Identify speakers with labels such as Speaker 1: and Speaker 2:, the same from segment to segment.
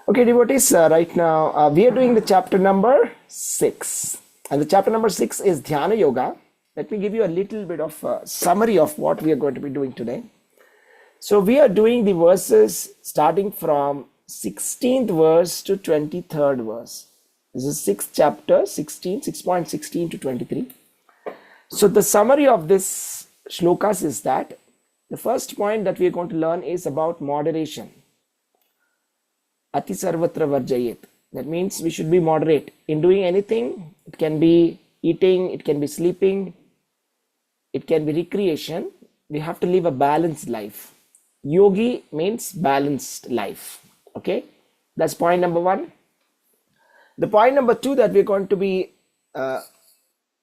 Speaker 1: Okay, devotees, right now we are doing the chapter number 6. And the chapter number 6 is Dhyana Yoga. Let me give you a little bit of a summary of what we are going to be doing today. So we are doing the verses starting from 16th verse to 23rd verse. This is 6th chapter, 6.16 to 23. So the summary of this shlokas is that the first point that we are going to learn is about moderation. Ati sarvatra varjayet. That means we should be moderate in doing anything. It can be eating, it can be sleeping, it can be recreation. We have to live a balanced life. Yogi means balanced life. Okay, that's point number 1. The point number 2 that we're going to be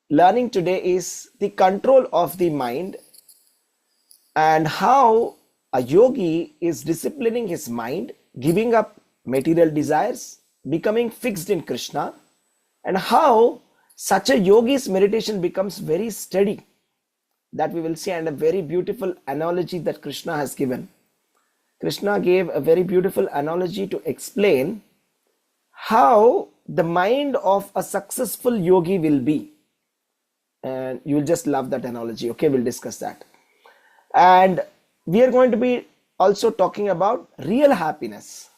Speaker 1: learning today is the control of the mind and how a yogi is disciplining his mind, giving up material desires, becoming fixed in Krishna, and how such a yogi's meditation becomes very steady. That we will see, and a very beautiful analogy that Krishna has given. Krishna gave a very beautiful analogy to explain how the mind of a successful yogi will be. And you'll just love that analogy. Okay, we'll discuss that. And we are going to be also talking about real happiness.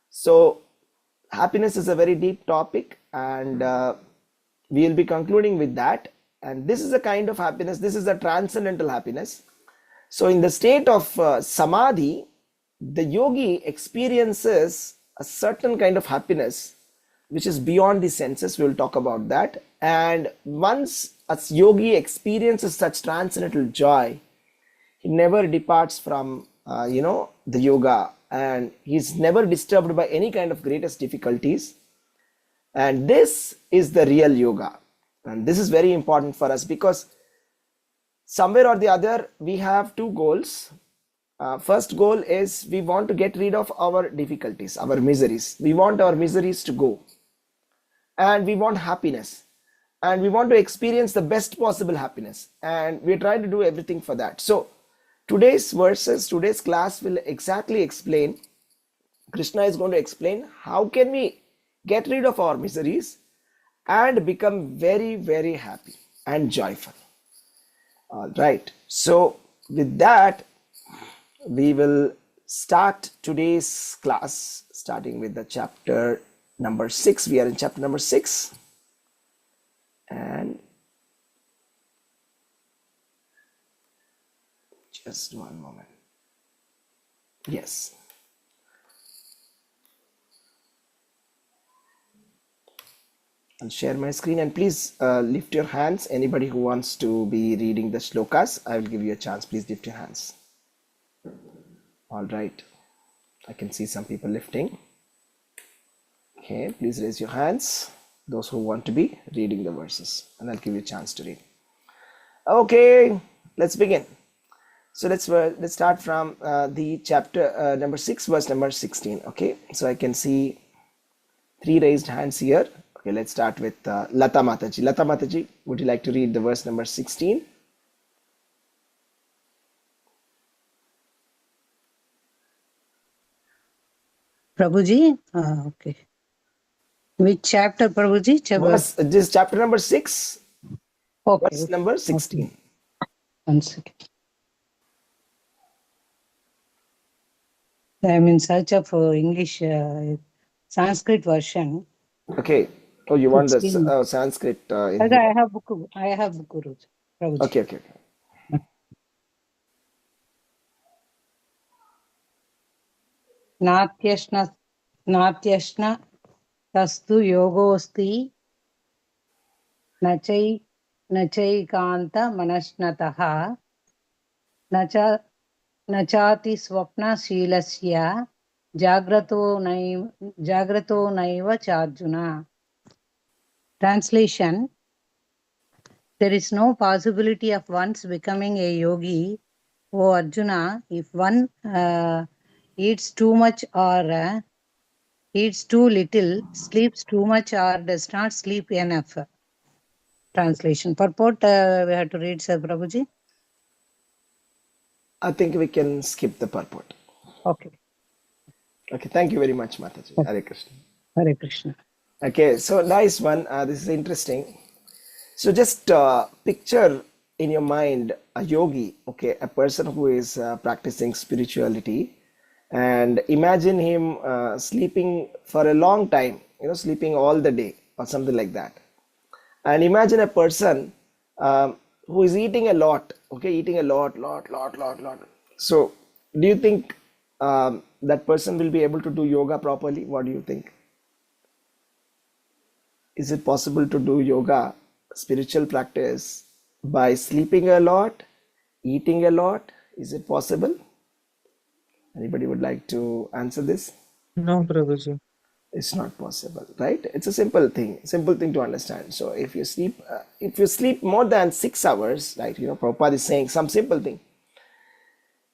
Speaker 1: So happiness is a very deep topic, and we will be concluding with that. And this is a kind of happiness. This is a transcendental happiness. So in the state of samadhi, the yogi experiences a certain kind of happiness which is beyond the senses. We will talk about that. And once a yogi experiences such transcendental joy, he never departs from the yoga, and he's never disturbed by any kind of greatest difficulties. And this is the real yoga. And this is very important for us because somewhere or the other we have two goals. First goal is we want to get rid of our difficulties, our miseries. We want our miseries to go. And we want happiness. And we want to experience the best possible happiness. And we're trying to do everything for that. So today's verses, today's class will exactly explain, Krishna is going to explain how can we get rid of our miseries and become very, very happy and joyful. All right. So with that, we will start today's class starting with the chapter number 6. We are in chapter number 6. And just one moment. Yes. I'll share my screen, and please lift your hands. Anybody who wants to be reading the shlokas, I will give you a chance. Please lift your hands. All right. I can see some people lifting. Okay, please raise your hands. Those who want to be reading the verses, and I'll give you a chance to read. Okay, let's begin. So let's start from the chapter number 6, verse number 16. Okay, so I can see 3 raised hands here. Okay, let's start with Lata Mataji. Lata Mataji, would you like to read the verse number 16?
Speaker 2: Prabhuji? Okay. Which chapter, Prabhuji?
Speaker 1: This is chapter number 6,
Speaker 2: okay.
Speaker 1: Verse number 16.
Speaker 2: Okay. 1 second. I'm in search of English Sanskrit version.
Speaker 1: Okay. Oh, you want the Sanskrit?
Speaker 2: I have book. Prabhuji.
Speaker 1: Okay.
Speaker 2: Natyashna tastu yogosti nachaikanta manashnataha nachati swapna shilasya jagrato naiva charjuna. Translation: there is no possibility of once becoming a yogi, O Arjuna, if one eats too much or eats too little, sleeps too much or does not sleep enough. Translation. Purport we have to read, Sir Prabhuji.
Speaker 1: I think we can skip the purport.
Speaker 2: Okay.
Speaker 1: Okay, thank you very much, Mataji. Hare Krishna.
Speaker 2: Hare Krishna.
Speaker 1: Okay, so nice one. This is interesting. So just picture in your mind a yogi, okay, a person who is practicing spirituality, and imagine him sleeping for a long time, sleeping all the day or something like that. And imagine a person who is eating a lot, okay, eating a lot. So, do you think that person will be able to do yoga properly? What do you think? Is it possible to do yoga, spiritual practice, by sleeping a lot, eating a lot? Is it possible? Anybody would like to answer this?
Speaker 3: No, Prabhuji.
Speaker 1: It's not possible, right? It's a simple thing to understand. So if you sleep more than 6 hours, right? Prabhupada is saying some simple thing.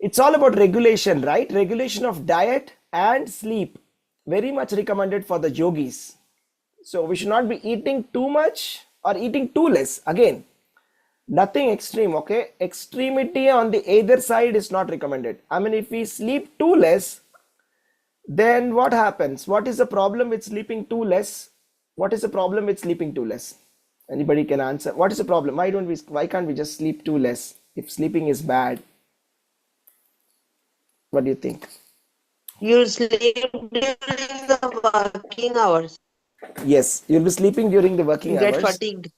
Speaker 1: It's all about regulation, right? Regulation of diet and sleep. Very much recommended for the yogis. So we should not be eating too much or eating too less. Again, nothing extreme, okay? Extremity on the either side is not recommended. I mean, if we sleep too less, then what happens? What is the problem with sleeping too less? What is the problem with sleeping too less? Anybody can answer. What is the problem? Why can't we just sleep too less if sleeping is bad? What do you think?
Speaker 4: You sleep during the working hours.
Speaker 1: Yes, you'll be sleeping during the working
Speaker 4: You get
Speaker 1: hours.
Speaker 4: fatigued.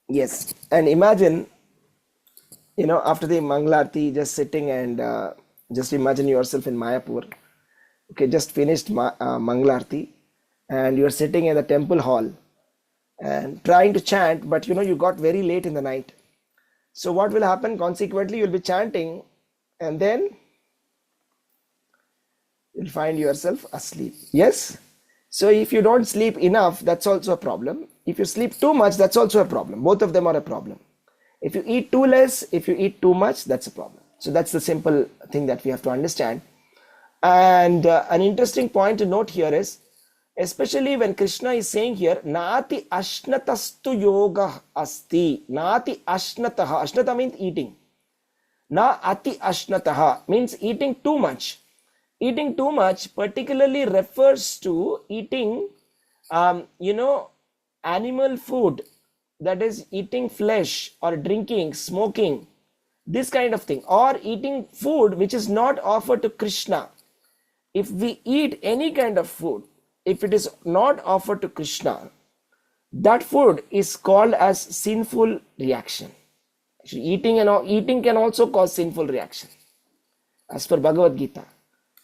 Speaker 1: Yes, and imagine, after the Manglarti, just sitting and just imagine yourself in Mayapur. Okay, just finished Manglarti, and you're sitting in the temple hall and trying to chant, but you got very late in the night. So what will happen? Consequently, you'll be chanting, and then you'll find yourself asleep. Yes? So if you don't sleep enough, that's also a problem. If you sleep too much, that's also a problem. Both of them are a problem. If you eat too less, if you eat too much, that's a problem. So that's the simple thing that we have to understand. And an interesting point to note here is, especially when Krishna is saying here, Nati ashnatastu yoga asti. Nati ashnataha. Ashnata means eating. Na ati ashnataha means eating too much. Eating too much particularly refers to eating, animal food, that is eating flesh or drinking, smoking, this kind of thing, or eating food which is not offered to Krishna. If we eat any kind of food, if it is not offered to Krishna, that food is called as sinful reaction. Actually, eating can also cause sinful reaction. As per Bhagavad Gita,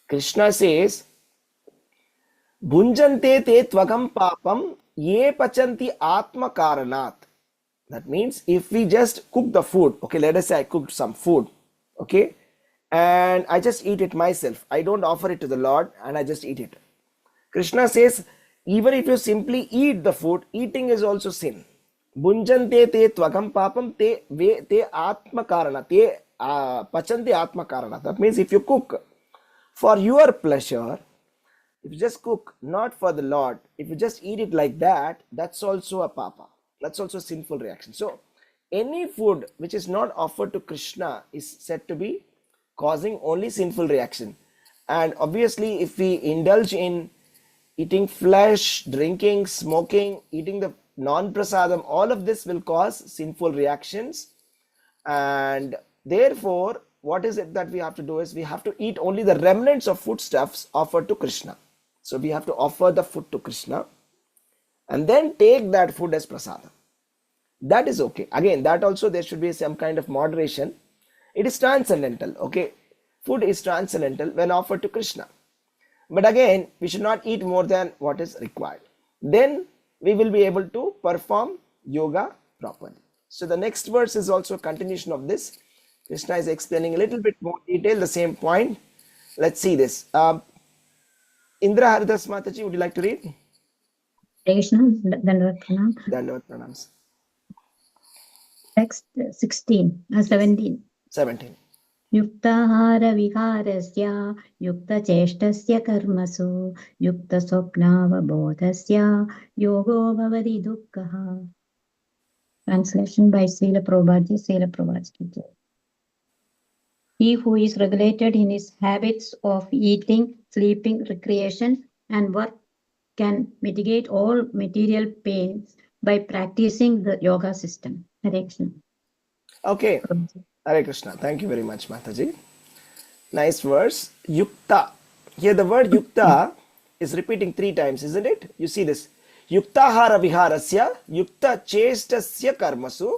Speaker 1: Krishna says, Bhunjante te tvagam papam ye pachanti atma karanat. That means if we just cook the food, okay, let us say I cooked some food, okay, and I just eat it myself. I don't offer it to the Lord and I just eat it. Krishna says, even if you simply eat the food, eating is also sin. Bhunjante te tvagam papam te atma karana, te pachanti atma karana. That means if you cook for your pleasure, if you just cook not for the Lord, if you just eat it like that, that's also a papa. That's also a sinful reaction. So any food which is not offered to Krishna is said to be causing only sinful reaction. And obviously, if we indulge in eating flesh, drinking, smoking, eating the non-prasadam, all of this will cause sinful reactions. And therefore, what is it that we have to do is we have to eat only the remnants of foodstuffs offered to Krishna. So we have to offer the food to Krishna and then take that food as prasadam. That is okay. Again, that also there should be some kind of moderation. It is transcendental, okay? Food is transcendental when offered to Krishna. But again, we should not eat more than what is required. Then we will be able to perform yoga properly. So the next verse is also a continuation of this. Krishna is explaining a little bit more detail, the same point. Let's see this. Indra Haridas Mataji, would you like to read?
Speaker 5: Krishna, Dandavat Pranam.
Speaker 1: Dandavat Pranams.
Speaker 5: Text 17.
Speaker 1: 17.
Speaker 5: युक्ताहारविहारस्य युक्तचेष्टस्य कर्मसु युक्तस्वप्नावबोधस्य योगो भवति दुःखः. Translation by Srila Prabhupada. Srila Prabhupada. He who is regulated in his habits of eating, sleeping, recreation, and work can mitigate all material pains by practicing the yoga system. Hare Krishna.
Speaker 1: Okay. Hare Krishna. Thank you very much, Mataji. Nice verse. Yukta. Here the word yukta is repeating 3 times, isn't it? You see this. Yuktahara viharasya, yukta chestasya karmasu,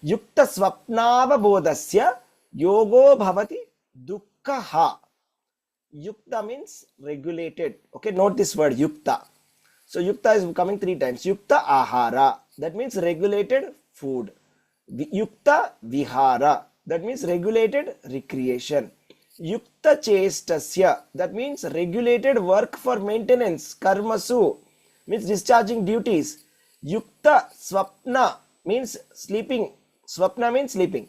Speaker 1: yukta swapnava bodhasya, yogo bhavati dukkha. Yukta means regulated. Okay, note this word yukta. So yukta is coming 3 times. Yukta ahara, that means regulated food. Yukta vihara, that means regulated recreation. Yukta chestasya, that means regulated work for maintenance. Karmasu means discharging duties. Yukta swapna means sleeping. Swapna means sleeping.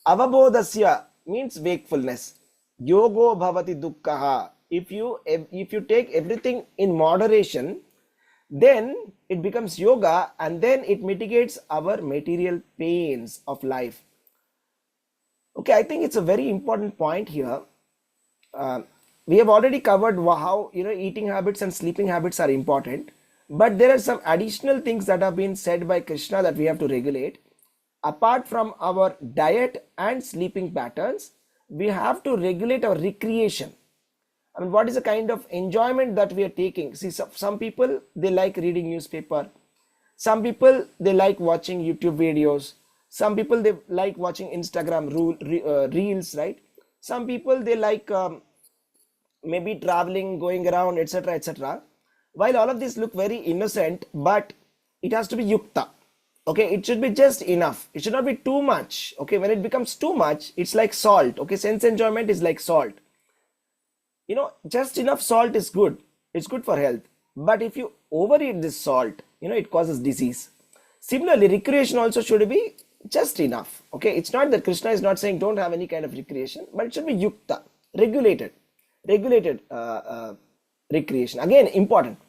Speaker 1: Avabodhasya means wakefulness. Yogo bhavati dukkha. If you take everything in moderation, then it becomes yoga, and then it mitigates our material pains of life. Okay, I think it's a very important point here. We have already covered how eating habits and sleeping habits are important, but there are some additional things that have been said by Krishna that we have to regulate. Apart from our diet and sleeping patterns, we have to regulate our recreation. I mean, what is the kind of enjoyment that we are taking? See, some people, they like reading newspaper. Some people, they like watching YouTube videos. Some people, they like watching Instagram reels, right? Some people, they like maybe traveling, going around, etc., etc. While all of these look very innocent, but it has to be yukta. Okay, it should be just enough. It should not be too much. Okay, when it becomes too much, it's like salt. Okay, sense enjoyment is like salt. Just enough salt is good. It's good for health. But if you overeat this salt, it causes disease. Similarly, recreation also should be just enough. Okay, it's not that Krishna is not saying don't have any kind of recreation, but it should be yukta, regulated recreation. Again, important.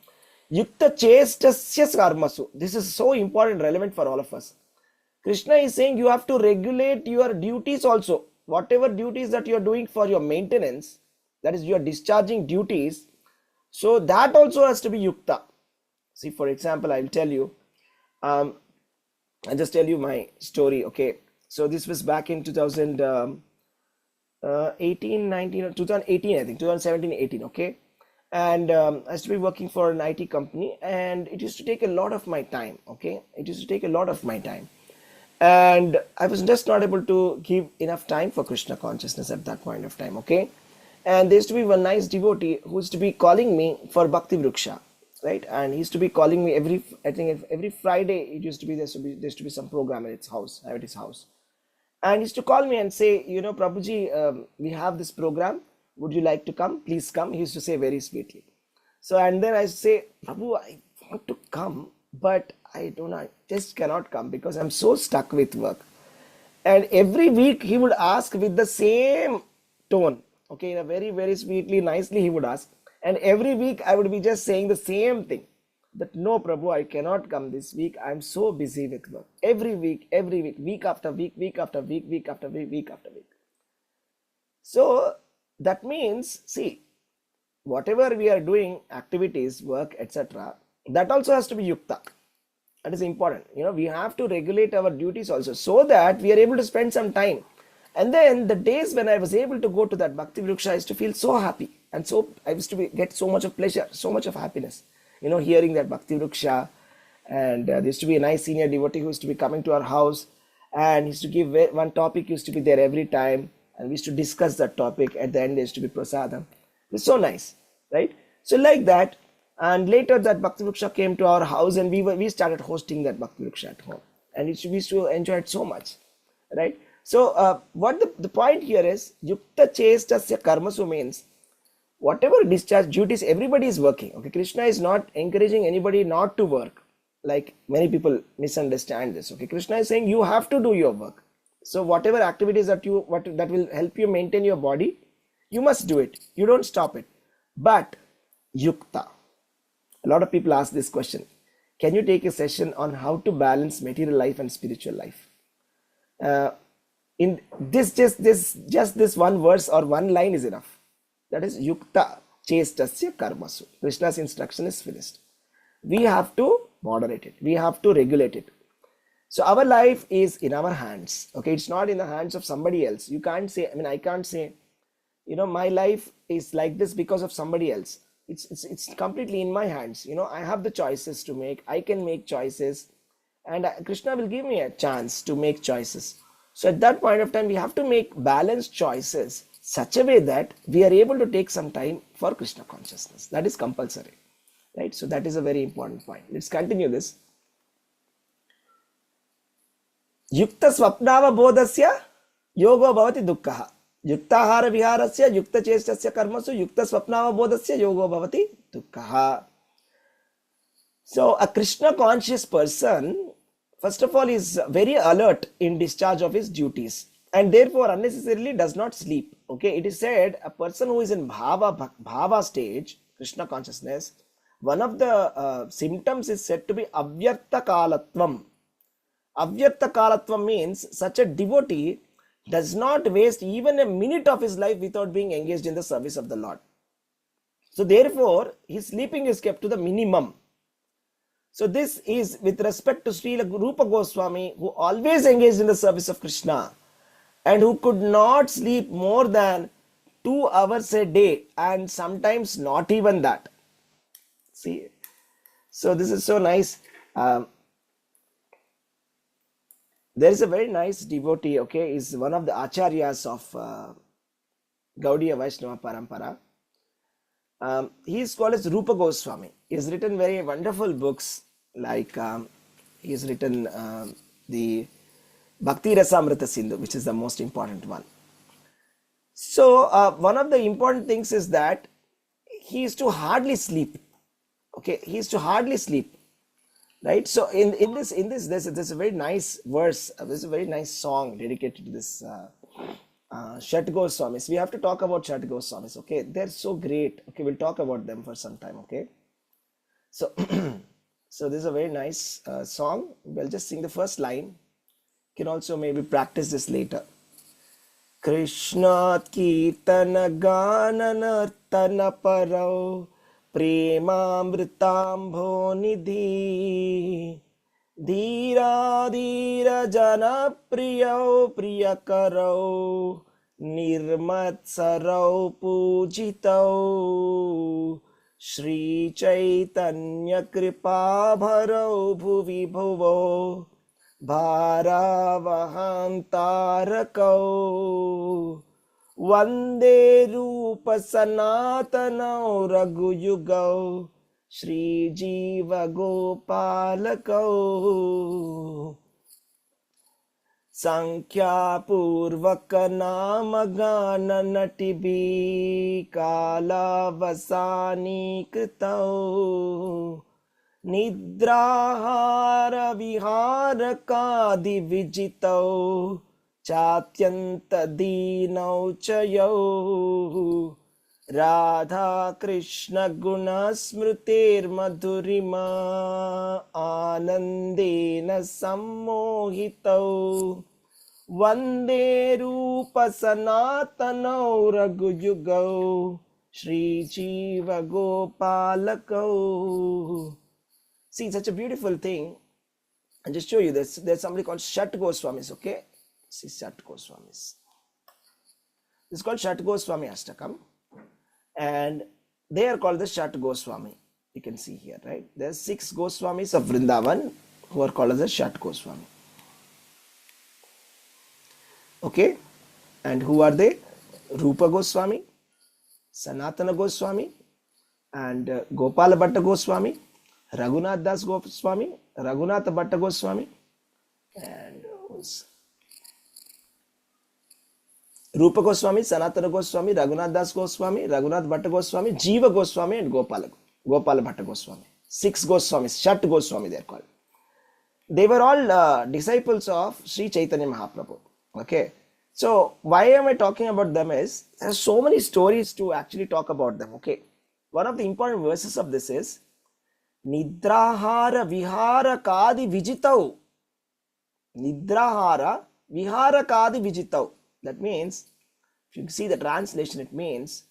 Speaker 1: Yukta chestasya karmasu. This is so important, relevant for all of us. Krishna is saying you have to regulate your duties also. Whatever duties that you are doing for your maintenance, that is, you are discharging duties, so that also has to be yukta. See, for example, I'll tell you, I'll just tell you my story. Okay, so this was back in 2018, 19, 2018, I think, 2017, 18. Okay, and I used to be working for an IT company, and it used to take a lot of my time. Okay, it used to take a lot of my time, and I was just not able to give enough time for Krishna consciousness at that point of time. Okay, and there used to be one nice devotee who used to be calling me for Bhakti Vriksha, right? And he used to be calling me every Friday. It used to be there used to be some program at his house, and he used to call me and say, Prabhuji, we have this program. Would you like to come? Please come. He used to say very sweetly. So, and then I say, Prabhu, I want to come, but I just cannot come because I'm so stuck with work. And every week he would ask with the same tone. Okay, in a very, very sweetly, nicely he would ask. And every week I would be just saying the same thing. That no, Prabhu, I cannot come this week. I'm so busy with work. Every week, week after week, week after week, week after week, week after week. So that means, see, whatever we are doing, activities, work, etc., that also has to be yukta. That is important. We have to regulate our duties also, so that we are able to spend some time. And then the days when I was able to go to that Bhakti Vriksha, I used to feel so happy. And so I used to get so much of pleasure, so much of happiness, hearing that Bhakti Vriksha. And there used to be a nice senior devotee who used to be coming to our house, and he used to give one topic, used to be there every time. And we used to discuss that topic. At the end, there used to be prasadam. It was so nice, right? So like that. And later that Bhakti Vriksha came to our house, and we started hosting that Bhakti Vriksha at home. And we used to enjoy it so much, right? So what the point here is, yukta chestasya karmasu means whatever discharge duties, everybody is working. Okay, Krishna is not encouraging anybody not to work, like many people misunderstand this. Okay, Krishna is saying you have to do your work. So whatever activities that will help you maintain your body, you must do it. You don't stop it. But yukta. A lot of people ask this question. Can you take a session on how to balance material life and spiritual life? In this one verse or one line is enough. That is yukta chestasya karmasu. Krishna's instruction is finished. We have to moderate it. We have to regulate it. So our life is in our hands. Okay, it's not in the hands of somebody else. You can't say, I can't say, my life is like this because of somebody else. It's completely in my hands. I have the choices to make. I can make choices, and Krishna will give me a chance to make choices. So at that point of time, we have to make balanced choices such a way that we are able to take some time for Krishna consciousness. That is compulsory, right? So that is a very important point. Let's continue this. Yukta swapnava bodhasya yogo bhavati dukkha. Yuktahara viharasya yukta chestasya karmasu yukta swapnava bodhasya yogo bhavati dukkha. So a Krishna conscious person, first of all, is very alert in discharge of his duties, and therefore unnecessarily does not sleep. Okay, it is said a person who is in bhava stage, Krishna consciousness, one of the symptoms is said to be avyarta kalatvam. Avyarta kalatvam means such a devotee does not waste even a minute of his life without being engaged in the service of the Lord. So therefore his sleeping is kept to the minimum. So this is with respect to Srila Rupa Goswami, who always engaged in the service of Krishna and who could not sleep more than 2 hours a day, and sometimes not even that. See, so this is so nice. There is a very nice devotee, okay, is one of the acharyas of Gaudiya Vaishnava Parampara. He is called as Rupa Goswami. He has written very wonderful books, like he has written the Bhakti Rasamrita Sindhu, which is the most important one. So one of the important things is that he is to hardly sleep. Okay, he is to hardly sleep, right? So in this there's a very nice verse. There's a very nice song dedicated to this Shat Goswamis. We have to talk about Shat Goswamis. Okay, they're so great. Okay, we'll talk about them for some time. Okay, so so this is a very nice song. We'll just sing the first line. You can also maybe practice this later. Krishna Kirtana Gana Nartana Parau Premamritambo Nidhi Dhira Dhira Jana Priyau Priyakarau Nirmatsarau Pujitau Shri Chaitanya Kripa Bharau Bhuvi Bhuvo Bharavahan Tarakau Vande Rupa Sanatanau Raghuyugau Shri Jiva Gopalakau Sankhya Purvaka Namagana Natibi Kala Vasani Kritau Nidrahara Viharakadi Vijitau Chatyanta Dinau Chayau Radha Krishna Guna Smritir Madhurima Anandena Sammohitau Vande Rupa Sanatanau Raghuyugau Shri Jiva Gopalakau. See, such a beautiful thing. I'll just show you this. There's somebody called Shat Goswamis, okay? See, Shat Goswamis. This is called Shat Goswami Ashtakam. And they are called the Shat Goswami. You can see here, right? There's 6 Goswamis of Vrindavan who are called as the Shat Goswami. Okay? And who are they? Rupa Goswami, Sanatana Goswami, and Gopala Bhatta Goswami, Raghunath Das Goswami, Raghunath Bhatta Goswami, and Rupa Goswami, Sanatana Goswami, Raghunath Das Goswami, Raghunath Bhatta Goswami, Jiva Goswami, and Gopala Bhatta Goswami. 6 Goswamis, Shat Goswami they are called. They were all disciples of Sri Chaitanya Mahaprabhu. Okay, so why am I talking about them is, there are so many stories to actually talk about them. Okay, one of the important verses of this is Nidrahara Vihara Kadi Vijitau. Nidrahara Viharakadi vijitau. That means, if you see the translation, it means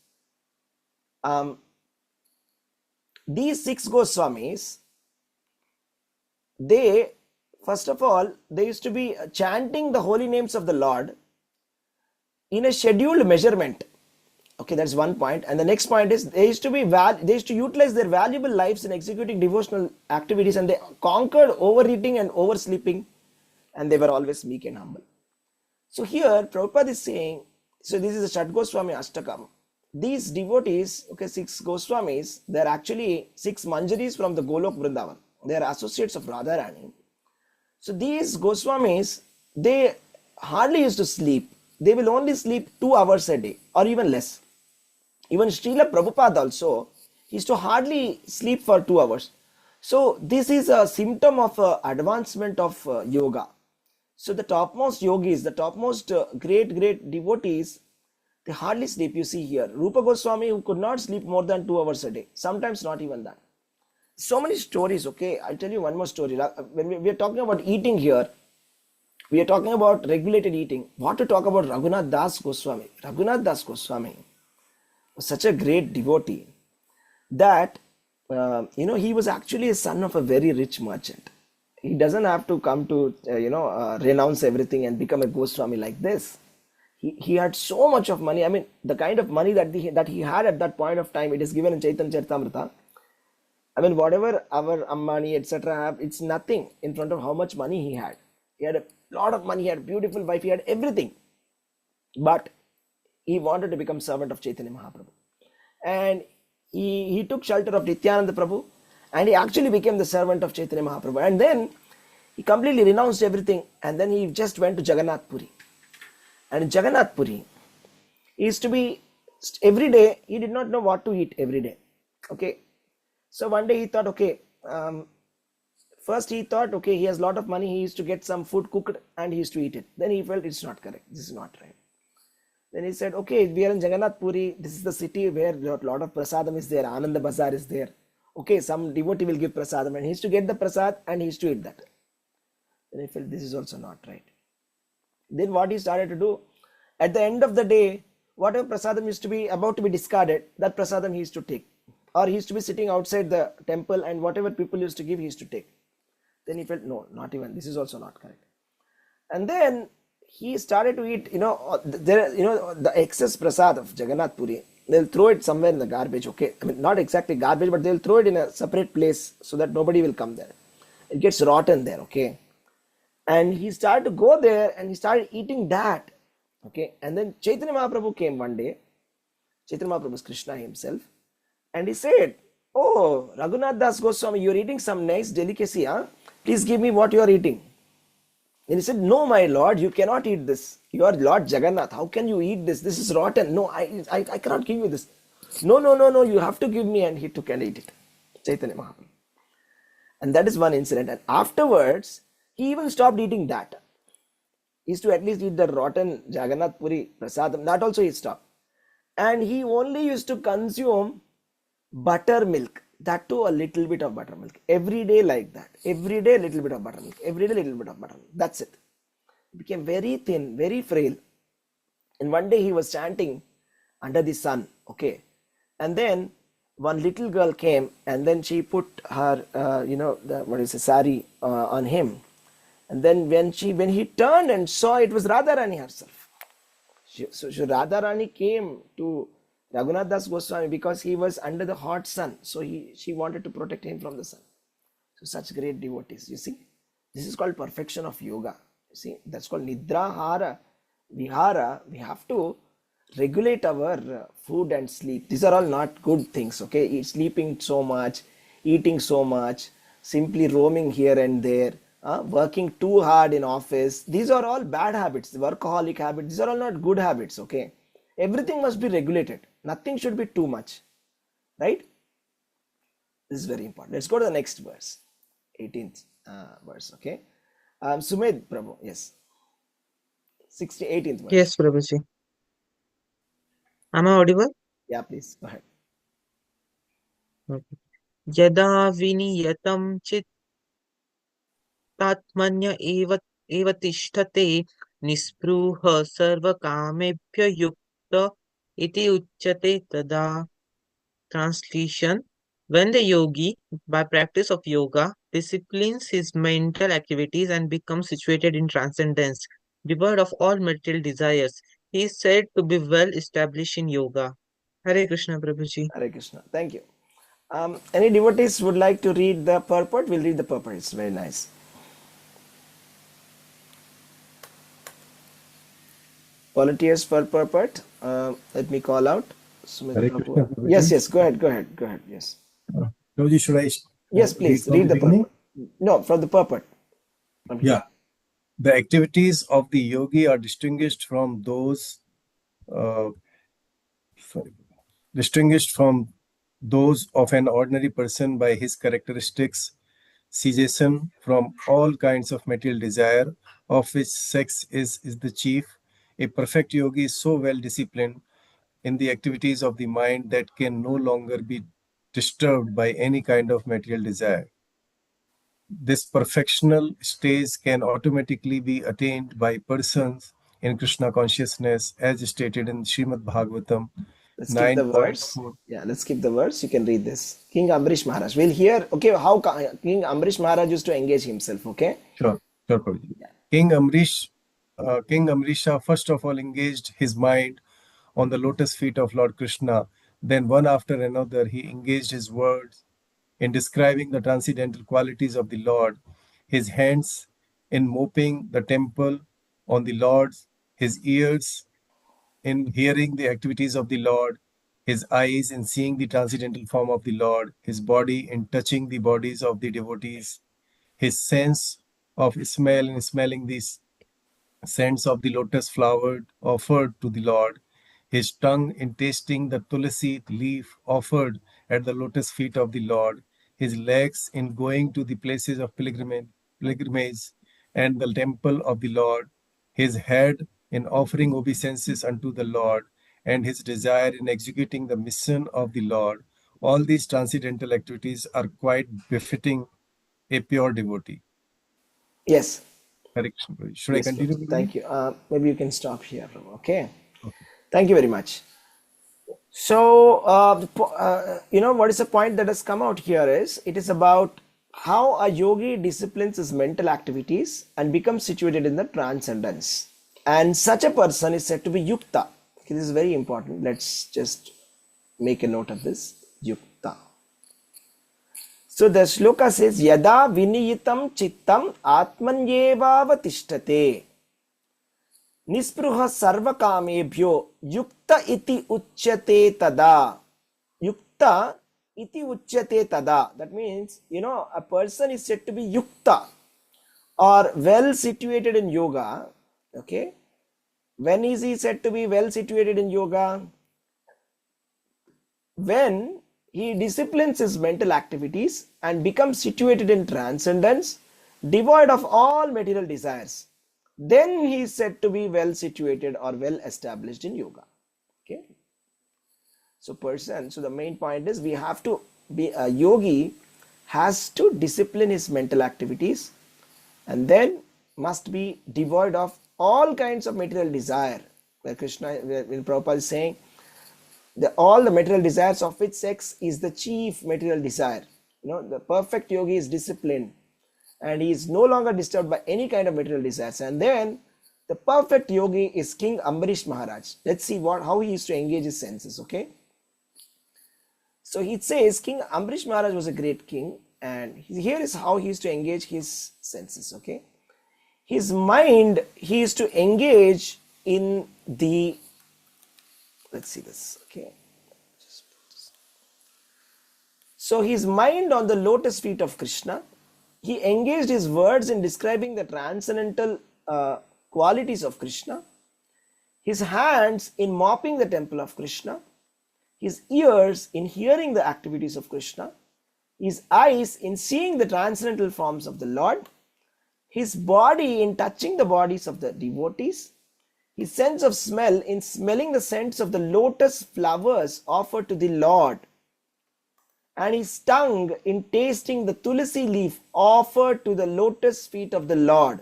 Speaker 1: these 6 Goswamis, they, first of all, they used to be chanting the holy names of the Lord in a scheduled measurement. Okay, that's one point. And the next point is they used to utilize their valuable lives in executing devotional activities, and they conquered overeating and oversleeping, and they were always meek and humble. So here Prabhupada is saying, so this is a Shat Goswami Ashtakam. These devotees, okay, 6 Goswamis, they are actually 6 Manjaris from the Golok Vrindavan. They are associates of Radharani. So these Goswamis, they hardly used to sleep. They will only sleep 2 hours a day or even less. Even Srila Prabhupada also, he used to hardly sleep for 2 hours. So this is a symptom of advancement of yoga. So the topmost yogis, the topmost great devotees, they hardly sleep. You see here, Rupa Goswami, who could not sleep more than 2 hours a day, sometimes not even that. So many stories, okay? I'll tell you one more story. When we are talking about eating here, we are talking about regulated eating. What to talk about Raghunath Das Goswami? Raghunath Das Goswami was such a great devotee that, he was actually a son of a very rich merchant. He doesn't have to come to, renounce everything and become a Goswami like this. He had so much of money. I mean, the kind of money that he had at that point of time, it is given in Chaitanya Charitamrita. I mean, whatever our Ambani, etc. have, it's nothing in front of how much money he had. He had a lot of money, he had a beautiful wife, he had everything. But he wanted to become servant of Chaitanya Mahaprabhu. And he took shelter of Nityananda Prabhu, and he actually became the servant of Chaitanya Mahaprabhu. And then he completely renounced everything, and then he just went to Jagannath Puri. And in Jagannath Puri, he used to be, every day, he did not know what to eat every day. Okay. So one day he thought, okay, first he thought, okay, he has a lot of money, he used to get some food cooked and he used to eat it. Then he felt it's not correct, this is not right. Then he said, okay, we are in Jagannath Puri, this is the city where a lot of prasadam is there, Ananda Bazaar is there. Okay, some devotee will give prasadam, and he used to get the prasad and he used to eat that. Then he felt this is also not right. Then what he started to do, at the end of the day, whatever prasadam used to be about to be discarded, that prasadam he used to take. Or he used to be sitting outside the temple, and whatever people used to give, he used to take. Then he felt, no, not even, this is also not correct. And then he started to eat, the excess prasad of Jagannath Puri, they'll throw it somewhere in the garbage, okay? I mean, not exactly garbage, but they'll throw it in a separate place so that nobody will come there. It gets rotten there, okay? And he started to go there and he started eating that, okay? And then Chaitanya Mahaprabhu came one day. Chaitanya Mahaprabhu is Krishna himself. And he said, oh, Raghunath Das Goswami, you're eating some nice delicacy, huh? Please give me what you're eating. And he said, no, my lord, you cannot eat this. You are Lord Jagannath. How can you eat this? This is rotten. No, I cannot give you this. No, you have to give me. And he took and ate it. Chaitanya Mahaprabhu. And that is one incident. And afterwards, he even stopped eating that. He used to at least eat the rotten Jagannath Puri prasadam. That also he stopped. And he only used to consume buttermilk, that too a little bit of buttermilk, every day like that, every day a little bit of buttermilk, every day a little bit of buttermilk, that's it. He became very thin, very frail. And one day he was chanting under the sun, okay, and then one little girl came, and then she put her sari on him, and then when he turned and saw, it was Radharani herself. So Radharani came to Raghunath Das Goswami because he was under the hot sun. So she wanted to protect him from the sun. So such great devotees, you see. This is called perfection of yoga. You see, that's called Nidra, Hara, Vihara. We have to regulate our food and sleep. These are all not good things, okay? Sleeping so much, eating so much, simply roaming here and there, working too hard in office. These are all bad habits, workaholic habits. These are all not good habits, okay? Everything must be regulated. Nothing should be too much, right? This is very important. Let's go to the next verse, 18th verse, okay? Sumed Prabhu, yes. 18th verse.
Speaker 3: Yes, Prabhuji. Am I audible?
Speaker 1: Yeah, please, go ahead.
Speaker 3: Okay. Yada viniyatam chit tatmanya eva tishtate nispruha sarvakamebhya yukta iti uchyate tada. Translation: when the yogi, by practice of yoga, disciplines his mental activities and becomes situated in transcendence, devoid of all material desires, he is said to be well established in yoga. Hare Krishna, Prabhuji.
Speaker 1: Hare Krishna. Thank you. Any devotees would like to read the purport? We'll read the purport. It's very nice. Volunteers for purport. Let me call out. Sumit
Speaker 6: Hare
Speaker 1: Prabhu.
Speaker 6: Krishna, Prabhuji.
Speaker 1: Yes, yes. Go ahead. Go ahead. Go ahead. Yes.
Speaker 6: Prabhuji, should I
Speaker 1: Yes,
Speaker 6: read
Speaker 1: please
Speaker 6: from
Speaker 1: read
Speaker 6: the
Speaker 1: the
Speaker 6: beginning?
Speaker 1: purport. No, from the purport. From here.
Speaker 6: Yeah. The activities of the yogi are distinguished from those uh, sorry, distinguished from those of an ordinary person by his characteristics: cessation from all kinds of material desire, of which sex is the chief. A perfect yogi is so well disciplined in the activities of the mind that can no longer be disturbed by any kind of material desire. This perfectional stage can automatically be attained by persons in Krishna consciousness, as stated in Srimad Bhagavatam
Speaker 1: Let's skip the verse.
Speaker 6: 9.4.
Speaker 1: Yeah, let's skip the verse. You can read this. King Ambrish Maharaj. We'll hear, okay, how King Ambrish Maharaj used to engage himself, okay?
Speaker 6: Sure, sure, Prabhuji. King Amrisha first of all engaged his mind on the lotus feet of Lord Krishna. Then, one after another, he engaged his words in describing the transcendental qualities of the Lord, his hands in mopping the temple on the Lord, his ears in hearing the activities of the Lord, his eyes in seeing the transcendental form of the Lord, his body in touching the bodies of the devotees, his sense of smell in smelling the scents of the lotus flower offered to the Lord, his tongue in tasting the tulsi leaf offered at the lotus feet of the Lord, his legs in going to the places of pilgrimage and the temple of the Lord, his head in offering obeisances unto the Lord, and his desire in executing the mission of the Lord. All these transcendental activities are quite befitting a pure devotee.
Speaker 1: Yes.
Speaker 6: Hare Krishna, Prabhuji. Should I
Speaker 1: Yes,
Speaker 6: continue,
Speaker 1: Prabhu.
Speaker 6: Prabhuji?
Speaker 1: Thank you. Maybe you can stop here, Prabhu. Okay.
Speaker 6: Okay.
Speaker 1: Thank you very much. So, what is the point that has come out here is it is about how a yogi disciplines his mental activities and becomes situated in the transcendence. And such a person is said to be yukta. Okay, this is very important. Let's just make a note of this. Yukta. So the shloka says, Yada viniyitam chittam atmanyevavatishtate nispruha sarvakamebhyo yukta iti uchyate tada. Yukta iti uchyate tada. That means, a person is said to be yukta or well situated in yoga. Okay. When is he said to be well situated in yoga? When he disciplines his mental activities and becomes situated in transcendence, devoid of all material desires, then he is said to be well situated or well established in yoga. Okay. So the main point is we have to be a yogi has to discipline his mental activities and then must be devoid of all kinds of material desire. Where Prabhupada is saying, all the material desires of which sex is the chief material desire. The perfect yogi is disciplined and he is no longer disturbed by any kind of material desires. And then the perfect yogi is King Ambrish Maharaj. Let's see how he used to engage his senses. Okay. So he says King Ambrish Maharaj was a great king, and here is how he used to engage his senses. Okay. His mind, he used to engage in the, let's see this. Okay. So his mind on the lotus feet of Krishna, he engaged his words in describing the transcendental qualities of Krishna, his hands in mopping the temple of Krishna, his ears in hearing the activities of Krishna, his eyes in seeing the transcendental forms of the Lord, his body in touching the bodies of the devotees, his sense of smell in smelling the scents of the lotus flowers offered to the Lord, and his tongue in tasting the tulsi leaf offered to the lotus feet of the Lord.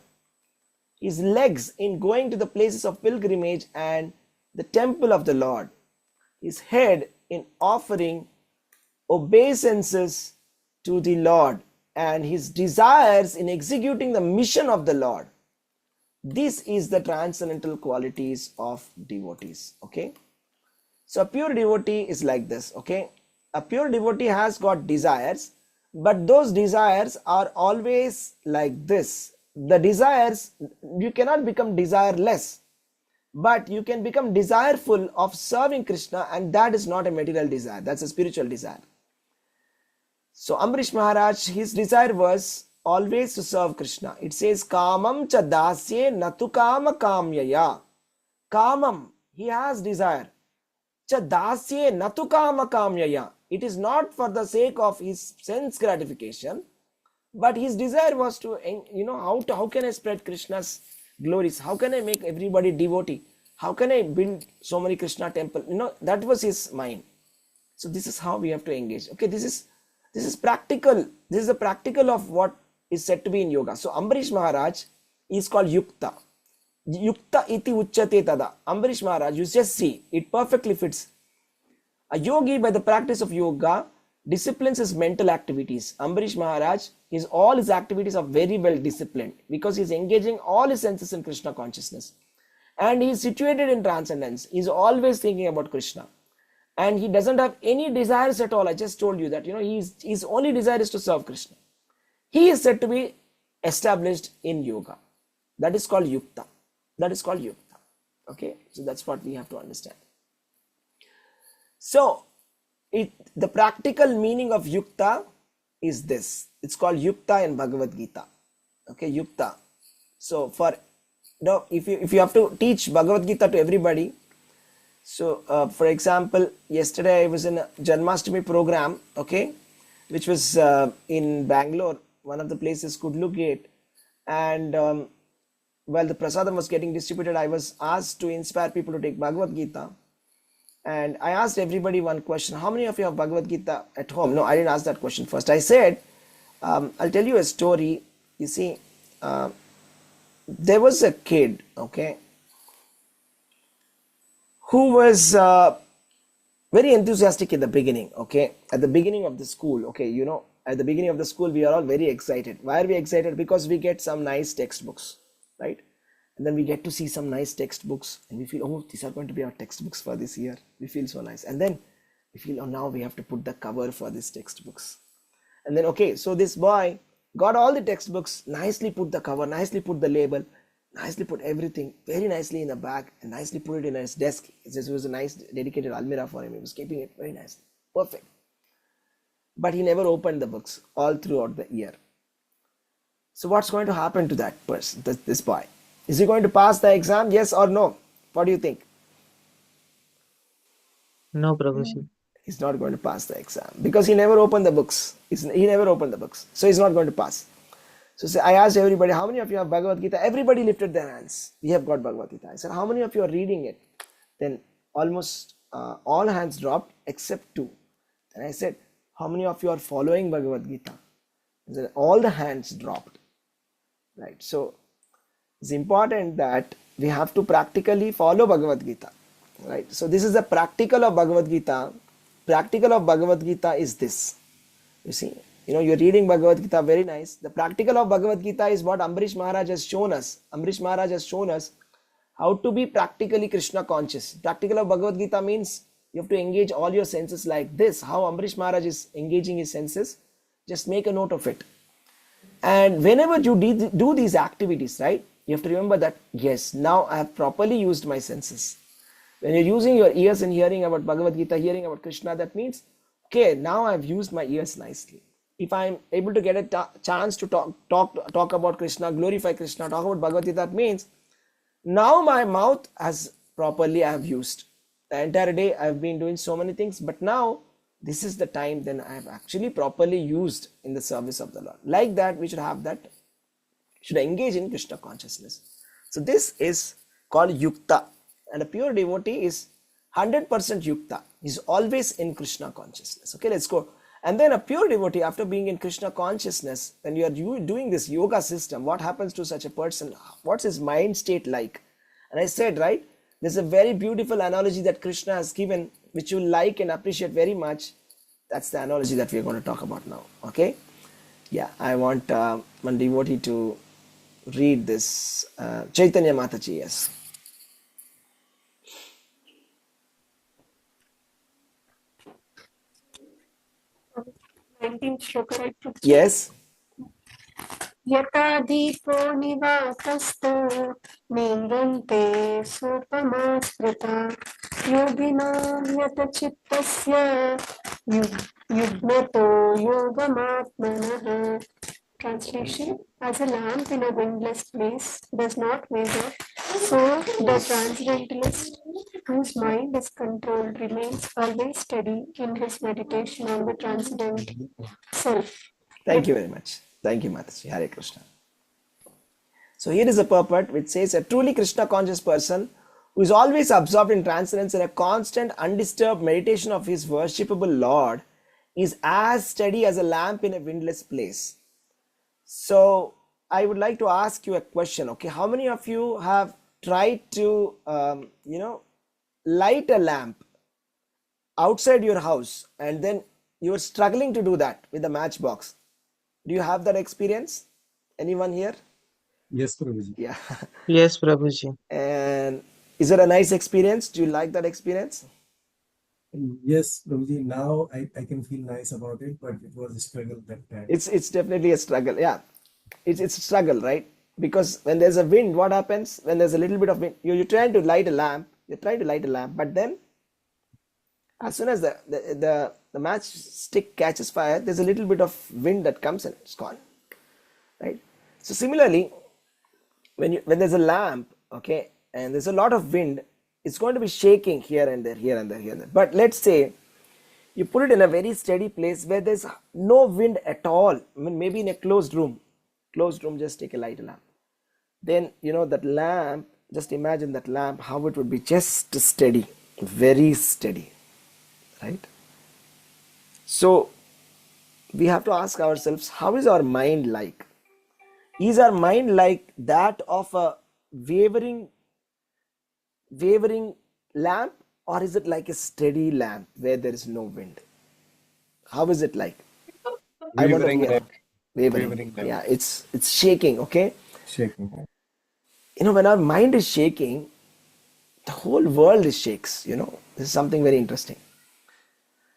Speaker 1: his legs in going to the places of pilgrimage and the temple of the Lord, his head in offering obeisances to the Lord, and his desires in executing the mission of the Lord. This is the transcendental qualities of devotees. Okay, so a pure devotee is like this. Okay, a pure devotee has got desires, but those desires are always like this. The desires, you cannot become desireless, but you can become desireful of serving Krishna, and that is not a material desire, that's a spiritual desire. So Ambrish Maharaj, his desire was always to serve Krishna. It says, Kamam cha dasye natu kama kamyaya. Kamam, he has desire. Cha dasye natu kama kamyaya. It is not for the sake of his sense gratification, but his desire was to, how can I spread Krishna's glories? How can I make everybody devotee? How can I build so many Krishna temple? That was his mind. So this is how we have to engage. Okay, this is practical. This is the practical of what is said to be in yoga. So Ambrish Maharaj is called Yukta. Yukta iti uchyate tada. Ambrish Maharaj, you just see, it perfectly fits. A yogi, by the practice of yoga, disciplines his mental activities. Ambrish Maharaj, all his activities are very well disciplined because he is engaging all his senses in Krishna consciousness. And he is situated in transcendence. He is always thinking about Krishna. And he doesn't have any desires at all. I just told you that, his only desire is to serve Krishna. He is said to be established in yoga. That is called Yukta. That is called Yukta. Okay, so that's what we have to understand. So, the practical meaning of Yukta is this. It's called Yukta in Bhagavad Gita. Okay, Yukta. So, if you have to teach Bhagavad Gita to everybody, so for example, yesterday I was in a Janmashtami program, okay, which was in Bangalore, one of the places, Kudlu Gate, and while the prasadam was getting distributed, I was asked to inspire people to take Bhagavad Gita. And I asked everybody one question: how many of you have Bhagavad Gita at home? No, I didn't ask that question first. I said, I'll tell you a story. You see, there was a kid, okay, who was very enthusiastic in the beginning, okay, at the beginning of the school, okay, at the beginning of the school, we are all very excited. Why are we excited? Because we get some nice textbooks, right? And then we get to see some nice textbooks and we feel, oh, these are going to be our textbooks for this year. We feel so nice. And then we feel, oh, now we have to put the cover for these textbooks. And then, okay, so this boy got all the textbooks, nicely put the cover, nicely put the label, nicely put everything very nicely in a bag and nicely put it in his desk. It was a nice dedicated almirah for him. He was keeping it very nicely. Perfect. But he never opened the books all throughout the year. So what's going to happen to that person, this boy? Is he going to pass the exam? Yes or no? What do you think?
Speaker 3: No, Prabhuji.
Speaker 1: He's not going to pass the exam because he never opened the books. He never opened the books. So he's not going to pass. So I asked everybody, how many of you have Bhagavad Gita? Everybody lifted their hands. We have got Bhagavad Gita. I said, how many of you are reading it? Then almost all hands dropped except two. And I said, how many of you are following Bhagavad Gita? And then all the hands dropped. Right. So it's important that we have to practically follow Bhagavad Gita. Right. So this is the practical of Bhagavad Gita. Practical of Bhagavad Gita is this. You see, you're reading Bhagavad Gita, very nice. The practical of Bhagavad Gita is what Ambrish Maharaj has shown us. Ambrish Maharaj has shown us how to be practically Krishna conscious. Practical of Bhagavad Gita means you have to engage all your senses like this. How Ambrish Maharaj is engaging his senses, just make a note of it. And whenever you do these activities, right, you have to remember that, yes, now I have properly used my senses. When you're using your ears and hearing about Bhagavad Gita, hearing about Krishna, that means, okay, now I've used my ears nicely. If I'm able to get a chance to talk about Krishna, glorify Krishna, talk about Bhagavad Gita, that means now my mouth has properly I have used. The entire day I've been doing so many things, but now this is the time then I have actually properly used in the service of the Lord. Like that, we should have that, should engage in Krishna consciousness. So this is called Yukta. And a pure devotee is 100% Yukta. He's always in Krishna consciousness. Okay, let's go. And then a pure devotee, after being in Krishna consciousness, when you are doing this yoga system, what happens to such a person? What's his mind state like? And I said, right, there's a very beautiful analogy that Krishna has given, which you like and appreciate very much. That's the analogy that we're going to talk about now. Okay? Yeah, I want one devotee to read this. Chaitanya Mataji, yes.
Speaker 7: 19th shloka, right?
Speaker 1: Yes.
Speaker 7: यथा दीपो निवातस्थो नेङ्गन्ते सोपमा स्मृता योगिनां यतचित्तस्य युग्मतो योगमात्मनः. Translation: as a lamp in a windless place does not waver, so the transcendentalist whose mind is controlled remains always steady in his meditation on the transcendent self.
Speaker 1: Thank you very much. Thank you, Mataji. Hare Krishna. So here is a purport which says a truly Krishna conscious person who is always absorbed in transcendence and a constant undisturbed meditation of his worshipable Lord is as steady as a lamp in a windless place. So I would like to ask you a question. Okay, how many of you have tried to light a lamp outside your house and then you're struggling to do that with a matchbox? Do you have that experience? Anyone here?
Speaker 6: Yes, Prabhuji.
Speaker 1: Yeah.
Speaker 3: Yes, Prabhuji.
Speaker 1: And is it a nice experience? Do you like that experience?
Speaker 6: Yes, Prabhuji. Now I can feel nice about it, but it was a struggle that time.
Speaker 1: It's definitely a struggle. Yeah, it's a struggle, right? Because when there's a wind, what happens? When there's a little bit of wind, you're trying to light a lamp. But then as soon as the matchstick catches fire, there's a little bit of wind that comes and it's gone, right? So similarly, when there's a lamp, okay, and there's a lot of wind, it's going to be shaking here and there, here and there, here and there. But let's say you put it in a very steady place where there's no wind at all. I mean, maybe in a closed room, just take a light lamp. Then that lamp, just imagine that lamp, how it would be just steady, very steady, right? So we have to ask ourselves, how is our mind like? Is our mind like that of a wavering lamp, or is it like a steady lamp where there is no wind? How is it like?
Speaker 6: Wavering lamp.
Speaker 1: Wavering. Yeah, it's shaking, okay?
Speaker 6: Shaking.
Speaker 1: When our mind is shaking, the whole world shakes. This is something very interesting.